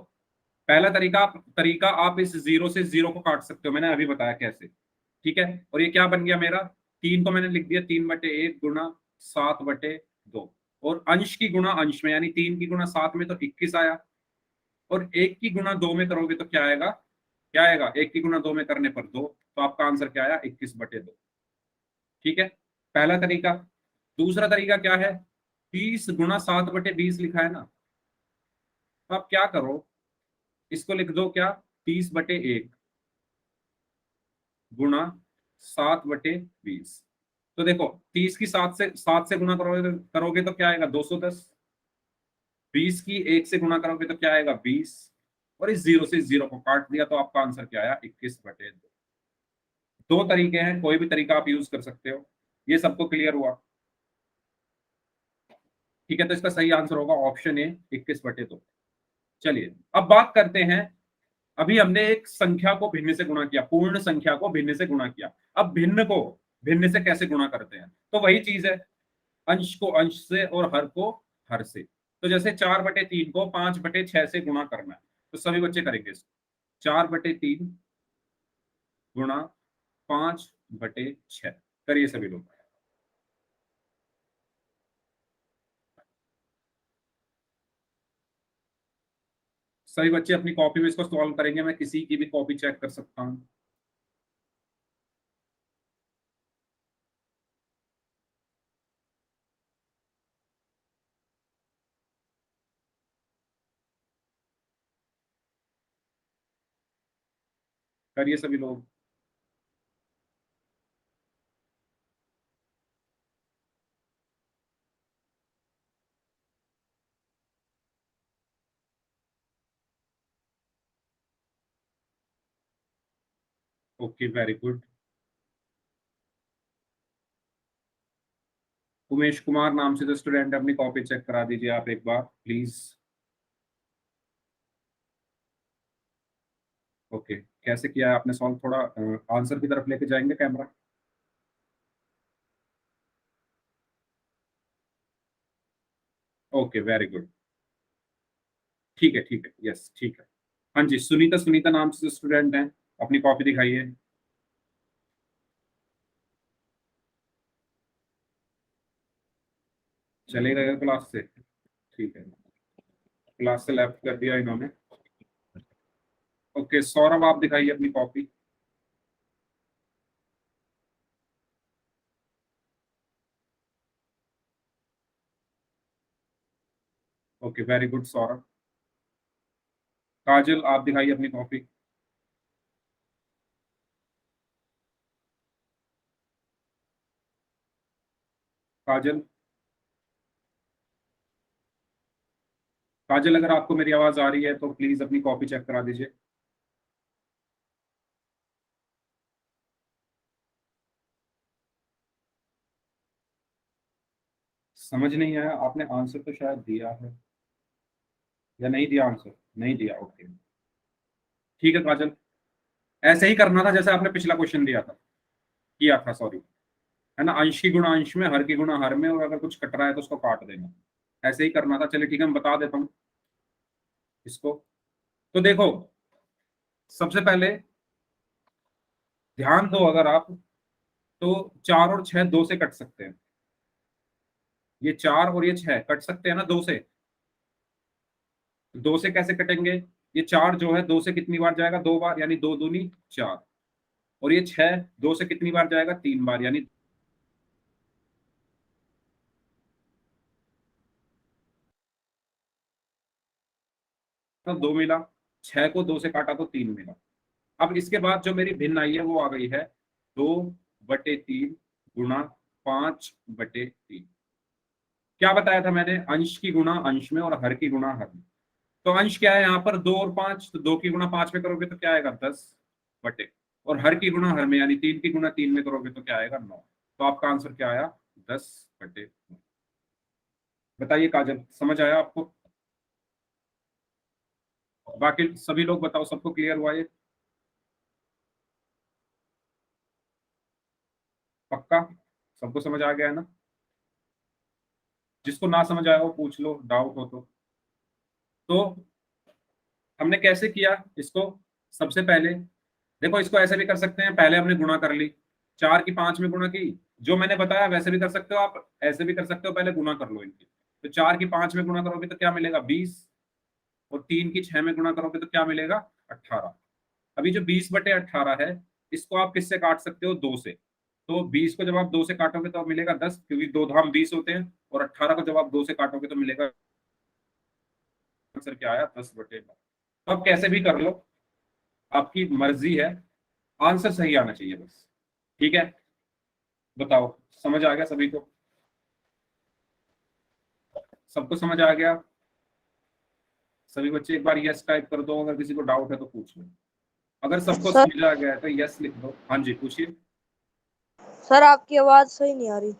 पहला तरीका आप इस 0 से 0 को काट सकते हो, मैंने अभी बताया कैसे। ठीक है, और ये क्या बन गया मेरा, 3 को मैंने लिख दिया 3/1 गुना 7/2। और अंश की गुणा अंश में, यानी 3 की गुणा 7 में तो 21 आया। और 1 की गुणा 2 में करोगे तो क्या आएगा? क्या आएगा? 1 की गुणा 2 में करने पर 2, तो आपका आंसर क्या आया? 21/2। ठीक है, पहला तरीका। दूसरा तरीका क्या है? 30 गुणा 7/20 लिखा है ना, तो आप क्या करो, इसको लिख दो क्या, 30/1 गुणा 7/20। तो देखो, 30 की 7 से गुणा करोगे तो क्या आएगा? 210। 20 की 1 से गुणा करोगे तो क्या आएगा? 20। और इस 0 से इस 0 को काट दिया तो आपका आंसर क्या आया? 21/2। दो तरीके हैं, कोई भी तरीका आप यूज कर सकते हो। ये सबको क्लियर हुआ? ठीक है, तो इसका सही आंसर होगा ऑप्शन ए, 21/2। चलिए अब बात करते हैं। अभी हमने एक संख्या को भिन्न से गुणा किया, पूर्ण संख्या को भिन्न से गुणा किया। अब भिन्न को भिन्न से कैसे गुणा करते हैं? तो वही चीज है, अंश को अंश से और हर को हर से। तो जैसे 4/3 को 5/6 से गुणा करना है, तो सभी बच्चे करेंगे इसको। 4/3 गुणा 5/6। करिए सभी लोग। सभी बच्चे अपनी कॉपी में इसको सॉल्व करेंगे, मैं किसी की भी कॉपी चेक कर सकता हूँ। करिए सभी लोग। Okay, very good. Umesh Kumar नाम से जो स्टूडेंट है, अपनी कॉपी चेक करा दीजिए आप एक बार प्लीज। ओके, कैसे किया है आपने सॉल्व? थोड़ा आंसर की तरफ लेके जाएंगे कैमरा। Okay, very good. ठीक है, ठीक है, यस ठीक है। हाँ जी, सुनीता, सुनीता नाम से स्टूडेंट हैं, अपनी कॉपी दिखाइए। चले गए क्लास से? ठीक है, क्लास से लेफ्ट कर दिया इन्होंने। ओके, सौरभ आप दिखाइए अपनी copy. Okay, very good Saurabh. Kajal आप दिखाइए अपनी कॉपी। काजल, काजल अगर आपको मेरी आवाज आ रही है तो प्लीज अपनी कॉपी चेक करा दीजिए। समझ नहीं आया, आपने आंसर तो शायद दिया है या नहीं दिया, आंसर नहीं दिया, ओके। ठीक है काजल, ऐसे ही करना था जैसे आपने पिछला क्वेश्चन दिया था, किया था, सॉरी, है ना, अंश की गुणा अंश में, हर की गुणा हर में, और अगर कुछ कट रहा है तो उसको काट देना। ऐसे ही करना था। चलिए ठीक है, मैं बता देता हूँ इसको। तो देखो, सबसे पहले ध्यान दो, अगर आप, तो 4 और 6 2 से कट सकते हैं। ये 4 और ये 6 कट सकते हैं ना 2 से। 2 से कैसे कटेंगे? ये 4 जो है 2 से कितनी बार जाएगा? 2 बार, यानी 2 दूनी 4। और ये 6 2 से कितनी बार जाएगा? 3 बार, यानी तो 2 मिला। 6 को 2 से काटा तो 3 मिला। अब इसके बाद जो मेरी भिन्न आई है वो आ गई है 2/3 गुणा 5/3। क्या बताया था मैंने? अंश की गुणा अंश में और हर की गुणा हर में। तो अंश क्या है यहाँ पर? 2 और 5, तो 2 की गुणा 5 में करोगे तो क्या आएगा? 10 बटे। और हर की गुणा हर में, यानी 3 की गुणा 3 में करोगे तो क्या आएगा? 9। तो आपका आंसर क्या आया? 10/9। बताइए काजल, समझ आया आपको? बाकी सभी लोग बताओ, सबको क्लियर हुआ ये? पक्का सबको समझ आ गया है ना? जिसको ना समझ आया वो पूछ लो, डाउट हो तो हमने कैसे किया इसको? सबसे पहले देखो, इसको ऐसे भी कर सकते हैं, पहले हमने गुणा कर ली, 4 की 5 में गुणा की, जो मैंने बताया वैसे भी कर सकते हो आप, ऐसे भी कर सकते हो, पहले गुणा कर लो इनकी। तो 4 की 5 में गुणा करोगे तो क्या मिलेगा? 20। और 3 की 6 में गुणा करोगे तो क्या मिलेगा? 18। अभी जो 20/18 है, इसको आप किससे काट सकते हो? 2 से। तो 20 को जब आप 2 से काटोगे तो मिलेगा 10, क्योंकि 2 धाम 20 होते हैं। और 18 को जब आप 2 से काटोगे तो मिलेगा, आंसर क्या आया? 10/9। तो अब कैसे भी कर लो, आपकी मर्जी है, आंसर सही आना चाहिए बस। ठीक है, बताओ, समझ आ गया सभी को? सबको समझ आ गया? सभी बच्चे एक बार यस टाइप कर दो, अगर किसी को डाउट है तो पूछ लो। अगर सबको सर समझ आ गया है तो यस लिख दो। हाँ जी, पूछिए। सर आपकी आवाज सही नहीं आ रही।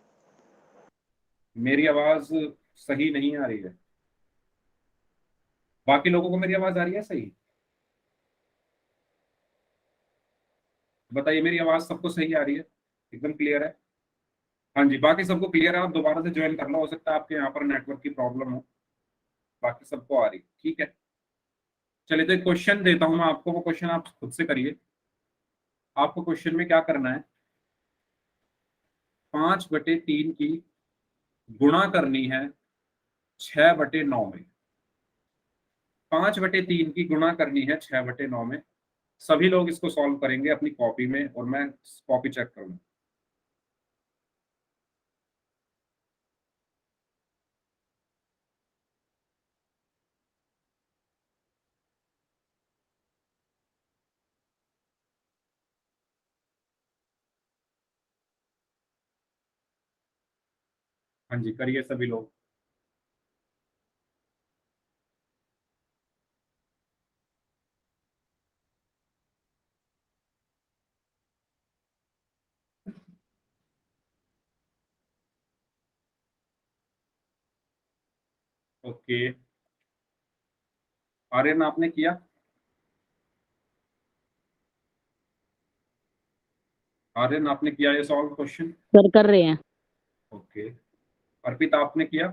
मेरी आवाज सही नहीं आ रही है? बाकी लोगों को मेरी आवाज आ रही है सही? बताइए, मेरी आवाज सबको सही आ रही है? एकदम क्लियर है? हाँ जी, बाकी सबको क्लियर है? आप दोबारा से ज्वाइन कर लो, हो सकता है आपके यहाँ पर नेटवर्क की प्रॉब्लम हो। बाकी सबको आ रही, ठीक है। चलिए, तो एक क्वेश्चन देता हूँ मैं आपको, वो क्वेश्चन आप खुद से करिए। आपको क्वेश्चन में क्या करना है? 5/3 की गुणा करनी है 6/9 में। 5/3 की गुणा करनी है 6/9 में। सभी लोग इसको सॉल्व करेंगे अपनी कॉपी में, और मैं कॉपी चेक करूंगा। हाँ जी, करिए सभी लोग। ओके, आर्यन आपने किया? आर्यन आपने किया ये सॉल्व क्वेश्चन? सर कर रहे हैं। ओके, अर्पित आपने किया?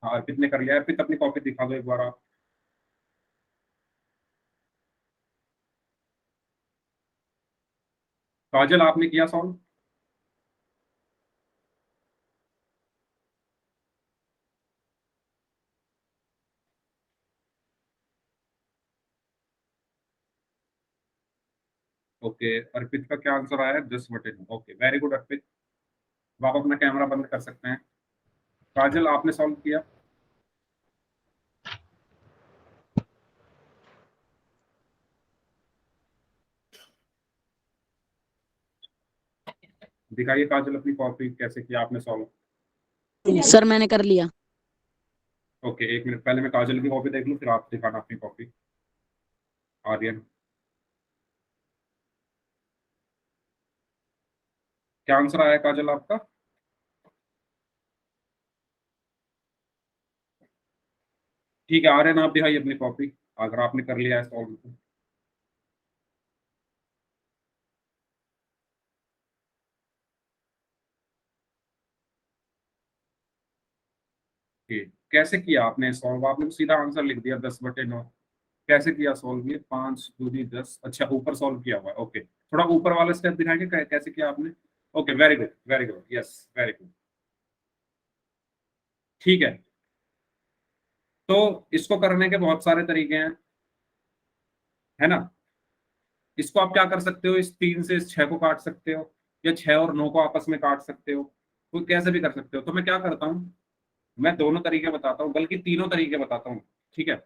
हाँ, अर्पित ने कर लिया। अर्पित अपनी कॉपी दिखा दो एक बार आप। काजल आपने किया सॉल्व? ओके, अर्पित का क्या आंसर आया है? 10/9। ओके, वेरी गुड अर्पित। अब आप अपना कैमरा बंद कर सकते हैं। काजल आपने सॉल्व किया? दिखाइए काजल अपनी कॉपी कैसे किया आपने सॉल्व। सर मैंने कर लिया। ओके, एक मिनट, पहले मैं काजल की कॉपी देख लूँ फिर आप दिखाना अपनी कॉपी। आर्यन, क्या आंसर आया काजल आपका? ठीक है आर्यन, आप दिखाइए अपनी कॉपी अगर आपने कर लिया है सॉल्व तो। ठीक, कैसे किया आपने सॉल्व? आपने तो सीधा आंसर लिख दिया 10/9। कैसे किया सॉल्व? ये 5 दूनी 10। अच्छा, ऊपर सॉल्व किया हुआ है। ओके, थोड़ा ऊपर वाला स्टेप दिखाएंगे कैसे किया आपने? Okay, very good very good, yes very good. ठीक है, तो इसको करने के बहुत सारे तरीके हैं, है ना? इसको आप क्या कर सकते हो, इस 3 से इस 6 को काट सकते हो, या 6 और 9 को आपस में काट सकते हो, तो कैसे भी कर सकते हो। तो मैं क्या करता हूँ, मैं दोनों तरीके बताता हूँ, बल्कि तीनों तरीके बताता हूँ। ठीक है,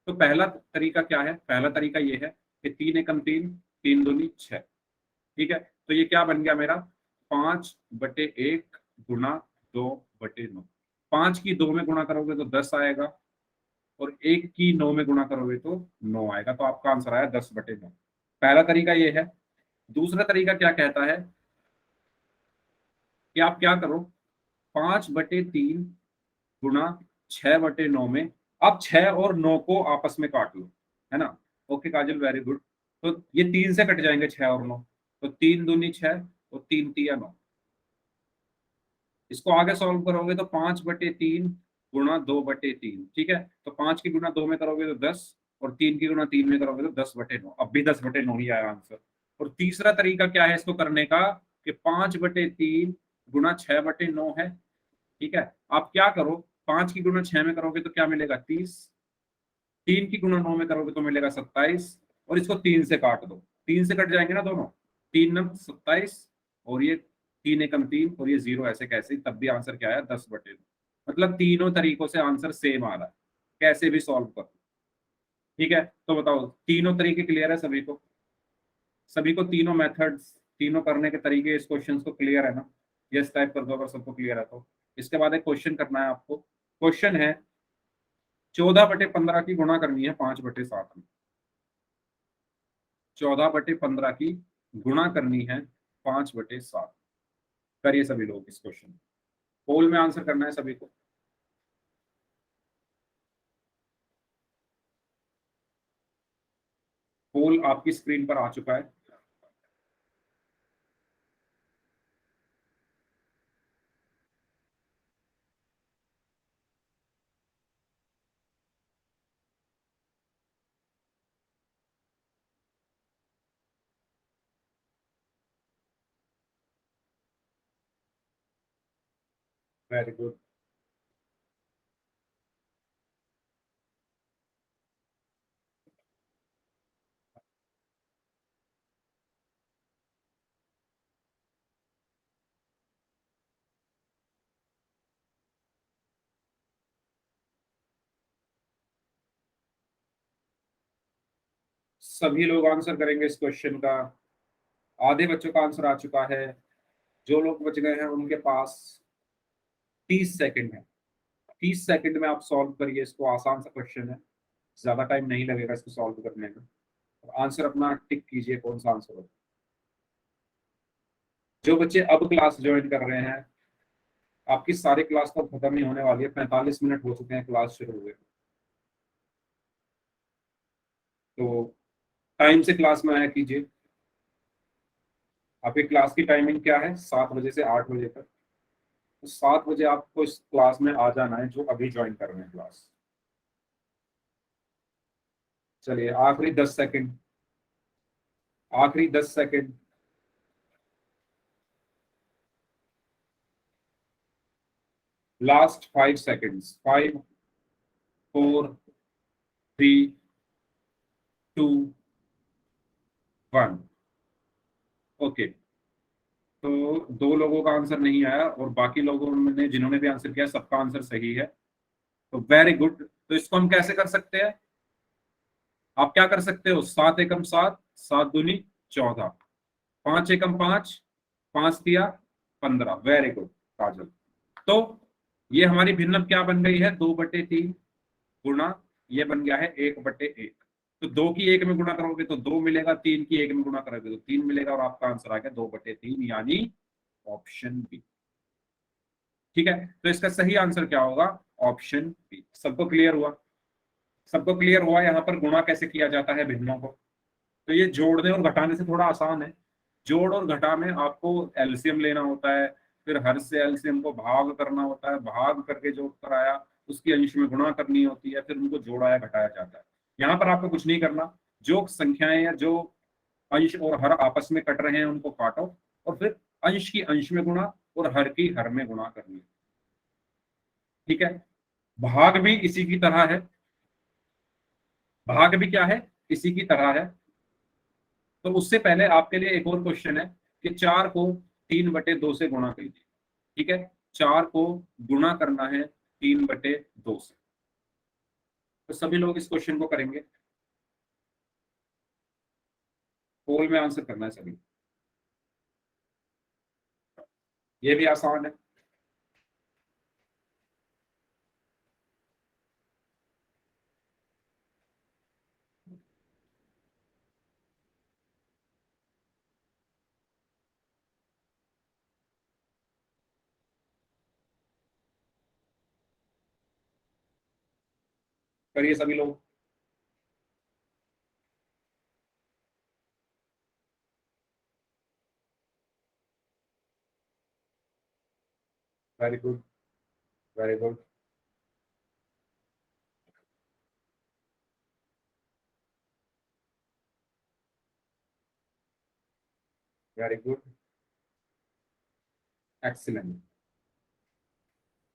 तो पहला तरीका क्या है? पहला तरीका ये है कि 3 एकम 3, 3 दूनी 6। ठीक है, तो ये क्या बन गया मेरा? 5/1 गुना 2/9। 5 की 2 में गुणा करोगे तो 10 आएगा, और 1 की 9 में गुणा करोगे तो 9 आएगा। तो आपका आंसर आया 10/9। पहला तरीका ये है। दूसरा तरीका क्या कहता है कि आप क्या करो, 5/3 गुणा 6/9 में आप 6 और 9 को आपस में काट लो, है ना? ओके काजल, वेरी गुड। तो ये 3 से कट जाएंगे 6 और 9, तो 3 दूनी 6 और 3 तिया 9। इसको आगे सॉल्व करोगे तो 5/3 गुणा 2/3। ठीक है, तो 5 की गुणा 2 में करोगे तो 10, और 3 की गुणा 3 में करोगे तो 10/9। अब भी 10/9 ही आया आंसर। और तीसरा तरीका क्या है इसको करने का, कि 5/3 गुणा 6/9 है। ठीक है, आप क्या करो, 5 की गुणा 6 में करोगे तो क्या मिलेगा? 30। 3 की गुणा 9 में करोगे तो मिलेगा 27, और इसको 3 से काट दो। 3 से कट जाएंगे ना दोनों, 3 9 27, और ये 3 एकम 3 और ये 0 ऐसे कैसे, तब भी आंसर क्या आया? 10/9। मतलब तीनों तरीकों से आंसर सेम आ रहा है, कैसे भी सॉल्व करो। ठीक है, तो बताओ तीनों तरीके क्लियर है सभी को? सभी को तीनों मेथड्स, तीनों करने के तरीके इस क्वेश्चन को क्लियर है ना? यस टाइप कर दो अगर सबको क्लियर है तो। इसके बाद एक क्वेश्चन करना है आपको। क्वेश्चन है 14/15 की गुणा करनी है 5/7 में। 14/15 की गुणा करनी है 5/7। करिए सभी लोग इस क्वेश्चन, पोल में आंसर करना है सभी को। पोल आपकी स्क्रीन पर आ चुका है। Very good. सभी लोग आंसर करेंगे इस क्वेश्चन का। आधे बच्चों का आंसर आ चुका है। जो लोग बच गए हैं उनके पास 30 सेकंड है। 30 सेकंड में आप सॉल्व करिए इसको, आसान सा क्वेश्चन है, ज्यादा टाइम नहीं लगेगा इसको सॉल्व करने में। आंसर अपना टिक कीजिए कौन सा आंसर हो। जो बच्चे अब क्लास ज्वाइन कर रहे हैं, आपकी सारी क्लास तो खत्म ही होने वाली है, 45 मिनट हो चुके हैं क्लास शुरू हुए। तो टाइम से क्लास में आया कीजिए। आपकी क्लास की टाइमिंग क्या है? 7 बजे से 8 बजे तक। तो 7 बजे आपको इस क्लास में आ जाना है जो अभी ज्वाइन कर रहे हैं क्लास। चलिए आखिरी 10 सेकंड, आखिरी 10 सेकंड। Last 5 seconds. 5 4 3 2 1। ओके, तो 2 लोगों का आंसर नहीं आया, और बाकी लोगों ने जिन्होंने भी आंसर किया सबका आंसर सही है। तो वेरी गुड। तो इसको हम कैसे कर सकते हैं? आप क्या कर सकते हो, 7 एकम 7, 7 दूनी 14, 5 एकम 5, 5 तिया 15। वेरी गुड काजल। तो ये हमारी भिन्नक क्या बन गई है, 2/3 गुणा ये बन गया है 1/1। तो 2 की 1 में गुणा करोगे तो 2 मिलेगा, 3 की 1 में गुणा करोगे तो 3 मिलेगा, और आपका आंसर आ गया 2/3 यानी ऑप्शन बी। ठीक है, तो इसका सही आंसर क्या होगा, ऑप्शन बी। सबको क्लियर हुआ? सबको क्लियर हुआ यहाँ पर गुणा कैसे किया जाता है भिन्नों को? तो ये जोड़ने और घटाने से थोड़ा आसान है। जोड़ और घटा में आपको एलसीएम लेना होता है, फिर हर से एलसीएम को भाग करना होता है, भाग करके जो उत्तर आया उसकी अंश में गुणा करनी होती है, फिर उनको जोड़ा या घटाया जाता है। यहाँ पर आपको कुछ नहीं करना, जो संख्याएं या जो अंश और हर आपस में कट रहे हैं उनको काटो, और फिर अंश की अंश में गुणा और हर की हर में गुणा करनी है। ठीक है, भाग भी इसी की तरह है, भाग भी क्या है, इसी की तरह है। तो उससे पहले आपके लिए एक और क्वेश्चन है कि 4 को 3/2 से गुणा कीजिए। ठीक है, 4 को गुणा करना है 3/2 से। तो सभी लोग इस क्वेश्चन को करेंगे, पोल में आंसर करना है सभी। ये भी आसान है। करिए सभी लोग। Very good, very good. Very good, excellent.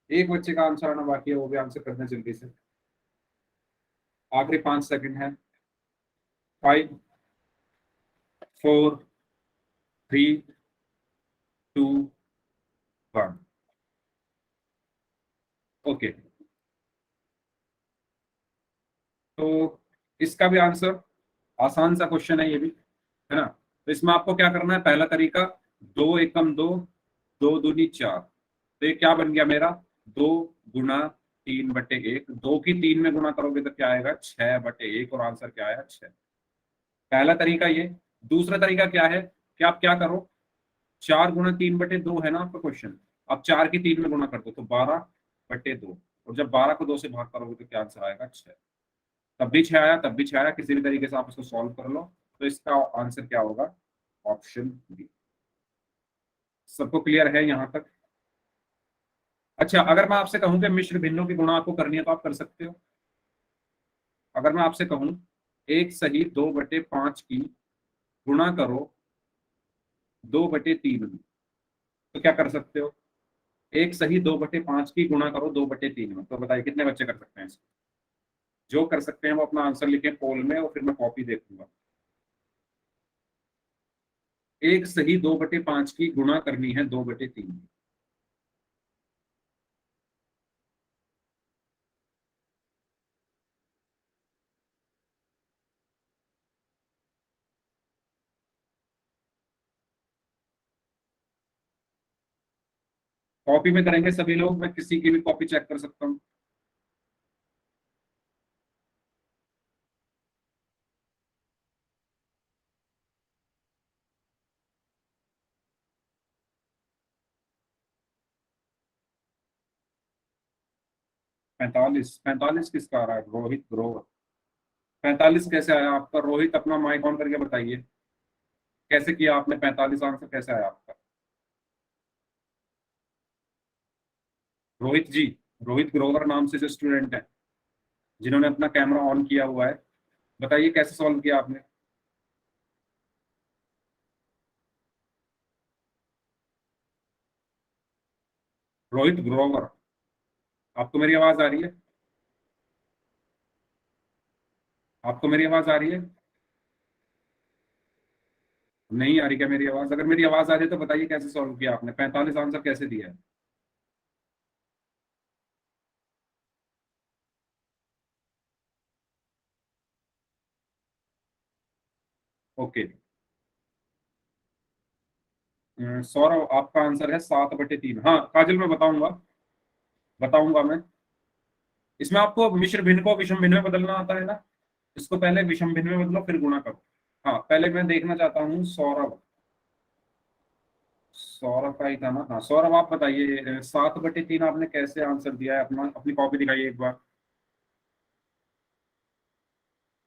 एक बच्चे का आंसर आना बाकी है, वो भी आंसर करना जल्दी से। आखिरी 5 सेकंड है। 5, 4, 3, 2, 1। ओके, तो इसका भी आंसर, आसान सा क्वेश्चन है ये भी, है ना? तो इसमें आपको क्या करना है, पहला तरीका, 2 एकम 2, 2 दूनी 4। तो ये क्या बन गया मेरा, 2 गुणा 3/1। 2 की 3 में गुणा करोगे तो क्या आएगा, 6/1, और आंसर क्या आया, 6। पहला तरीका ये। दूसरा तरीका क्या है कि आप क्या करो, 4 गुणा 3/2 है ना आपका क्वेश्चन, आप 4 की 3 में गुणा कर दो तो 12/2, और जब 12 को 2 से भाग करोगे तो क्या आंसर आएगा, 6। तब भी 6 आया, तब भी 6 आया, किसी भी तरीके से आप इसको सॉल्व कर लो। तो इसका आंसर क्या होगा, ऑप्शन बी। सबको क्लियर है यहाँ तक? अच्छा, अगर मैं आपसे कहूं कि मिश्र भिन्नों की गुणा आपको करनी है तो आप कर सकते हो। अगर मैं आपसे कहूं 1 सही 2/5 की गुणा करो 2/3 में, तो क्या कर सकते हो? 1 सही 2/5 की गुणा करो 2/3 में, तो बताइए कितने बच्चे कर सकते हैं इसको? जो कर सकते हैं वो अपना आंसर लिखें पोल में, और फिर मैं कॉपी देखूंगा। 1 सही 2/5 की गुणा करनी है 2/3 में। कॉपी में करेंगे सभी लोग, मैं किसी की भी कॉपी चेक कर सकता हूँ? पैंतालीस, 45 किसका आ रहा है, रोहित ग्रोवर। 45 कैसे आया आपका, रोहित अपना माइक ऑन करके बताइए, कैसे किया आपने, 45 आंसर कैसे आया आपका? रोहित जी, रोहित ग्रोवर नाम से जो स्टूडेंट है, जिन्होंने अपना कैमरा ऑन किया हुआ है, बताइए कैसे सॉल्व किया आपने? रोहित ग्रोवर, आपको मेरी आवाज आ रही है? आपको मेरी आवाज आ रही है? नहीं आ रही क्या मेरी आवाज? अगर मेरी आवाज आ रही है तो बताइए कैसे सॉल्व किया आपने, 45 आंसर कैसे दिया है? ओके। सौरभ आपका आंसर है 7/3। हाँ काजल मैं बताऊंगा मैं। इसमें आपको मिश्र भिन्न को विषम भिन्न में बदलना आता है ना, इसको पहले विषम भिन्न में बदलो फिर गुणा करो। हाँ पहले मैं देखना चाहता हूँ सौरभ, सौरभ का ही था ना। हाँ सौरभ आप बताइए 7/3 आपने कैसे आंसर दिया है, अपनी कॉपी दिखाइए एक बार,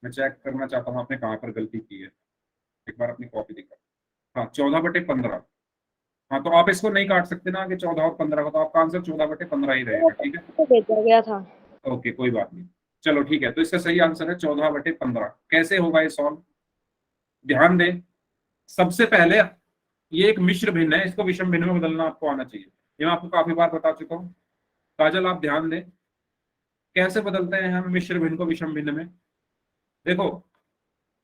मैं चेक करना चाहता हूँ आपने कहाँ पर गलती की है। एक बार अपनी कॉपी दिखा। हाँ 14/15। हाँ तो आप इसको नहीं काट सकते ना कि 14 और 15 का, तो आपका आंसर 14/15 ही रहेगा। ठीक है तो भेजा गया था। ओके कोई बात नहीं। चलो ठीक है, तो इसका सही आंसर है 14/15। कैसे होगा ये सॉल्व, ध्यान दें। सबसे पहले ये एक मिश्र भिन्न है, इसको विषम भिन्न में बदलना आपको आना चाहिए। ये मैं आपको काफी बार बता चुका हूँ। काजल आप ध्यान दें, कैसे बदलते हैं हम मिश्र भिन्न को विषम भिन्न में। देखो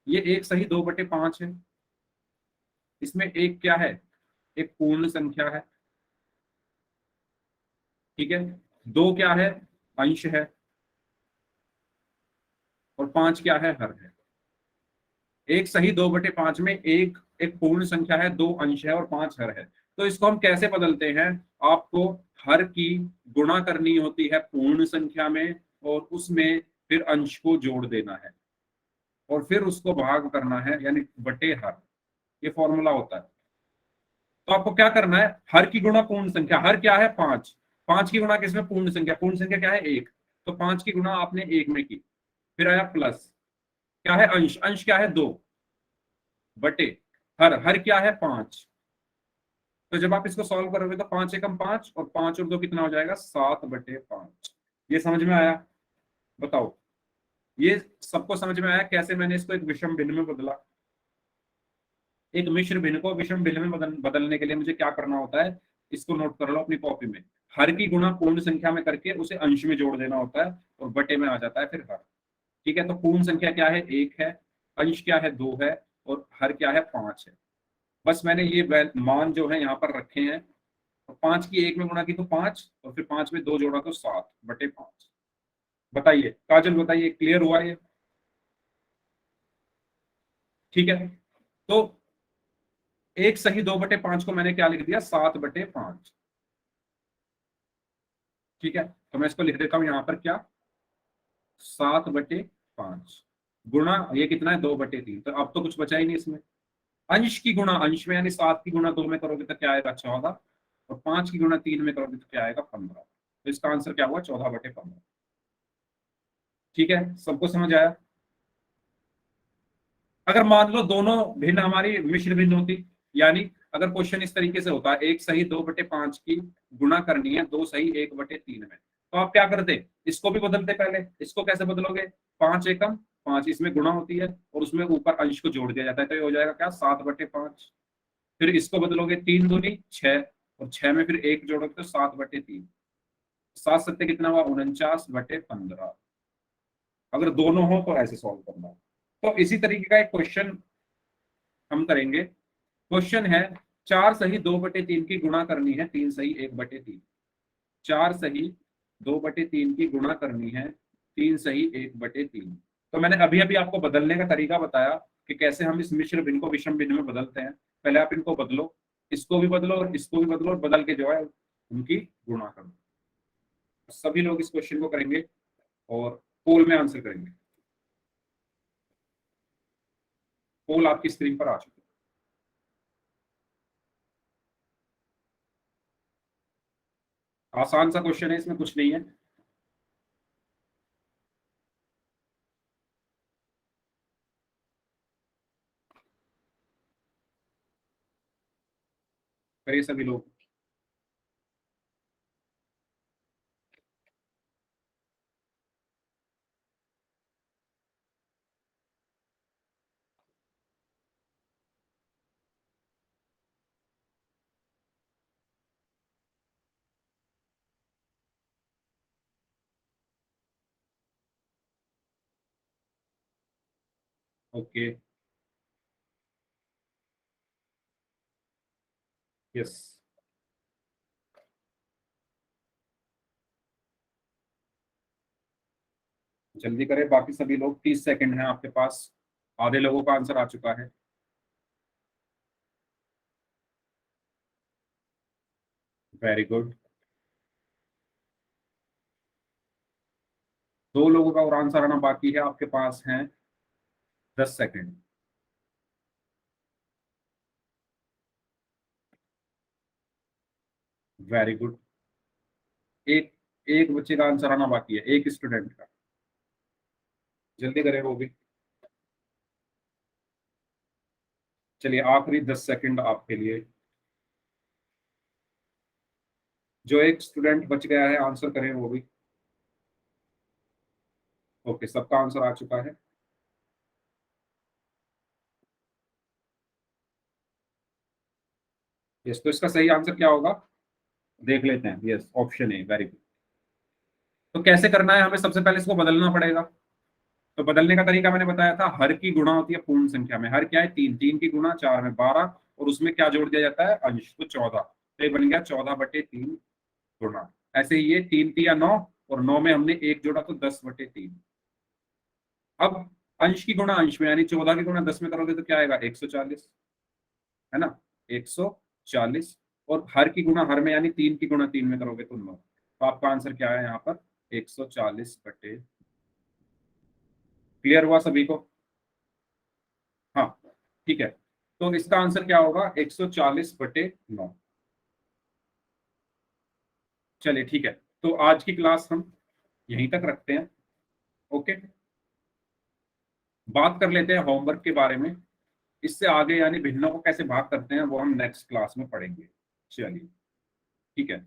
ये 1 सही 2/5 है, इसमें एक क्या है, एक पूर्ण संख्या है। ठीक है, दो क्या है, अंश है, और 5 क्या है, हर है। 1 सही 2/5 में एक एक पूर्ण संख्या है, दो अंश है और 5 हर है। तो इसको हम कैसे बदलते हैं, आपको हर की गुणा करनी होती है पूर्ण संख्या में, और उसमें फिर अंश को जोड़ देना है, और फिर उसको भाग करना है, यानी बटे हर। ये फॉर्मूला होता है। तो आपको क्या करना है, हर की गुणा पूर्ण संख्या, हर क्या है 5, 5 की गुणा किसमें, पूर्ण संख्या, पूर्ण संख्या क्या है 1, तो 5 की गुणा आपने 1 में की, फिर आया प्लस, क्या है अंश, अंश क्या है 2, बटे हर, हर क्या है 5। तो जब आप इसको सॉल्व करोगे तो 5 एकम 5, और 5 और 2 कितना हो जाएगा, 7/5। ये समझ में आया, बताओ। ये सबको समझ में आया कैसे मैंने इसको एक विषम भिन्न में बदला। एक मिश्र भिन्न को विषम भिन्न में बदलने के लिए मुझे क्या करना होता है, इसको नोट कर लो अपनी कॉपी में। हर की गुणा पूर्ण संख्या में करके उसे अंश में जोड़ देना होता है, और बटे में आ जाता है फिर हर। ठीक है, तो पूर्ण संख्या क्या है, 1 है, अंश क्या है 2 है, और हर क्या है 5 है। बस मैंने ये मान जो है यहाँ पर रखे हैं, और 5 की 1 में गुणा की तो 5, और फिर 5 में 2 जोड़ा तो 7/5। बताइए काजल, बताइए क्लियर हुआ ये। ठीक है, तो 1 सही 2/5 को मैंने क्या लिख दिया, 7/5। ठीक है, तो मैं इसको लिख देता हूं यहाँ पर क्या, 7/5 गुणा ये कितना है, 2/3। तो अब तो कुछ बचा ही नहीं इसमें। अंश की गुणा अंश में, यानी 7 की गुणा 2 में करोगे तो क्या आएगा, 14, और 5 की गुणा 3 में करोगे तो क्या आएगा, 15। तो इसका आंसर क्या हुआ, 14/15। ठीक है, सबको समझ आया। अगर मान लो दोनों भिन्न हमारी मिश्र भिन्न होती, यानी अगर क्वेश्चन इस तरीके से होता है, 1 सही 2/5 की गुणा करनी है 2 सही 1/3 में, तो आप क्या करते, इसको भी बदलते। पहले इसको कैसे बदलोगे, 5 एकम 5, इसमें गुणा होती है और उसमें ऊपर अंश को जोड़ दिया जाता है, तो ये हो जाएगा क्या, 7/5। फिर इसको बदलोगे, 3 दूनी 6, और 6 में फिर 1 जोड़ोगे तो 7/3। 7 सत्ते कितना हुआ, 49/15। अगर दोनों हो तो ऐसे सॉल्व करना। तो इसी तरीके का एक क्वेश्चन हम करेंगे। क्वेश्चन है, 4 सही 2/3 की गुणा करनी है 3 सही 1/3। 4 सही 2/3 की गुणा करनी है 3 सही 1/3। तो मैंने अभी अभी आपको बदलने का तरीका बताया कि कैसे हम इस मिश्र भिन्न को विषम भिन्न में बदलते हैं। पहले आप इनको बदलो, इसको भी बदलो और इसको भी बदलो, और बदल के जो है उनकी गुणा करो। सभी लोग इस क्वेश्चन को करेंगे और पोल में आंसर करेंगे। पोल आपकी स्क्रीन पर आ चुका है। आसान सा क्वेश्चन है, इसमें कुछ नहीं है। करिए सभी लोग। ओके, यस, जल्दी करें, बाकी सभी लोग 30 सेकंड हैं आपके पास। आधे लोगों का आंसर आ चुका है। Very good. 2 लोगों का और आंसर आना बाकी है, आपके पास हैं 10 सेकेंड। Very good. एक एक बच्चे का आंसर आना बाकी है, एक स्टूडेंट का। जल्दी करें वो भी। चलिए आखिरी 10 सेकंड आपके लिए। जो एक स्टूडेंट बच गया है आंसर करें वो भी। ओके, सबका आंसर आ चुका है। यस, तो इसका सही आंसर क्या होगा देख लेते हैं। Yes, option A, very good. तो कैसे करना है, हमें सबसे पहले इसको बदलना पड़ेगा। तो बदलने का तरीका मैंने बताया था, हर की गुणा होती है पूर्ण संख्या में। हर क्या है, 3, 3 की गुणा 4 में 12, और उसमें क्या जोड़ दिया जाता है, अंश, तो 14। तो ये बन गया 14/3 गुणा। ऐसे ही ये 3 3 या 9, और 9 में हमने 1 जोड़ा तो 10/3। अब अंश की गुणा अंश में, यानी 14 की गुणा 10 में करोगे तो क्या आएगा, 140, है ना, 140। और हर की गुणा हर में, यानी 3 की गुणा 3 में करोगे तो 9। तो आपका आंसर क्या है यहाँ पर, 140/। क्लियर हुआ सभी को? हाँ, ठीक है। तो इसका आंसर क्या होगा, 140/9। चलिए ठीक है, तो आज की क्लास हम यहीं तक रखते हैं। ओके, बात कर लेते हैं होमवर्क के बारे में। इससे आगे यानी भिन्नों को कैसे भाग करते हैं वो हम नेक्स्ट क्लास में पढ़ेंगे। चलिए ठीक है।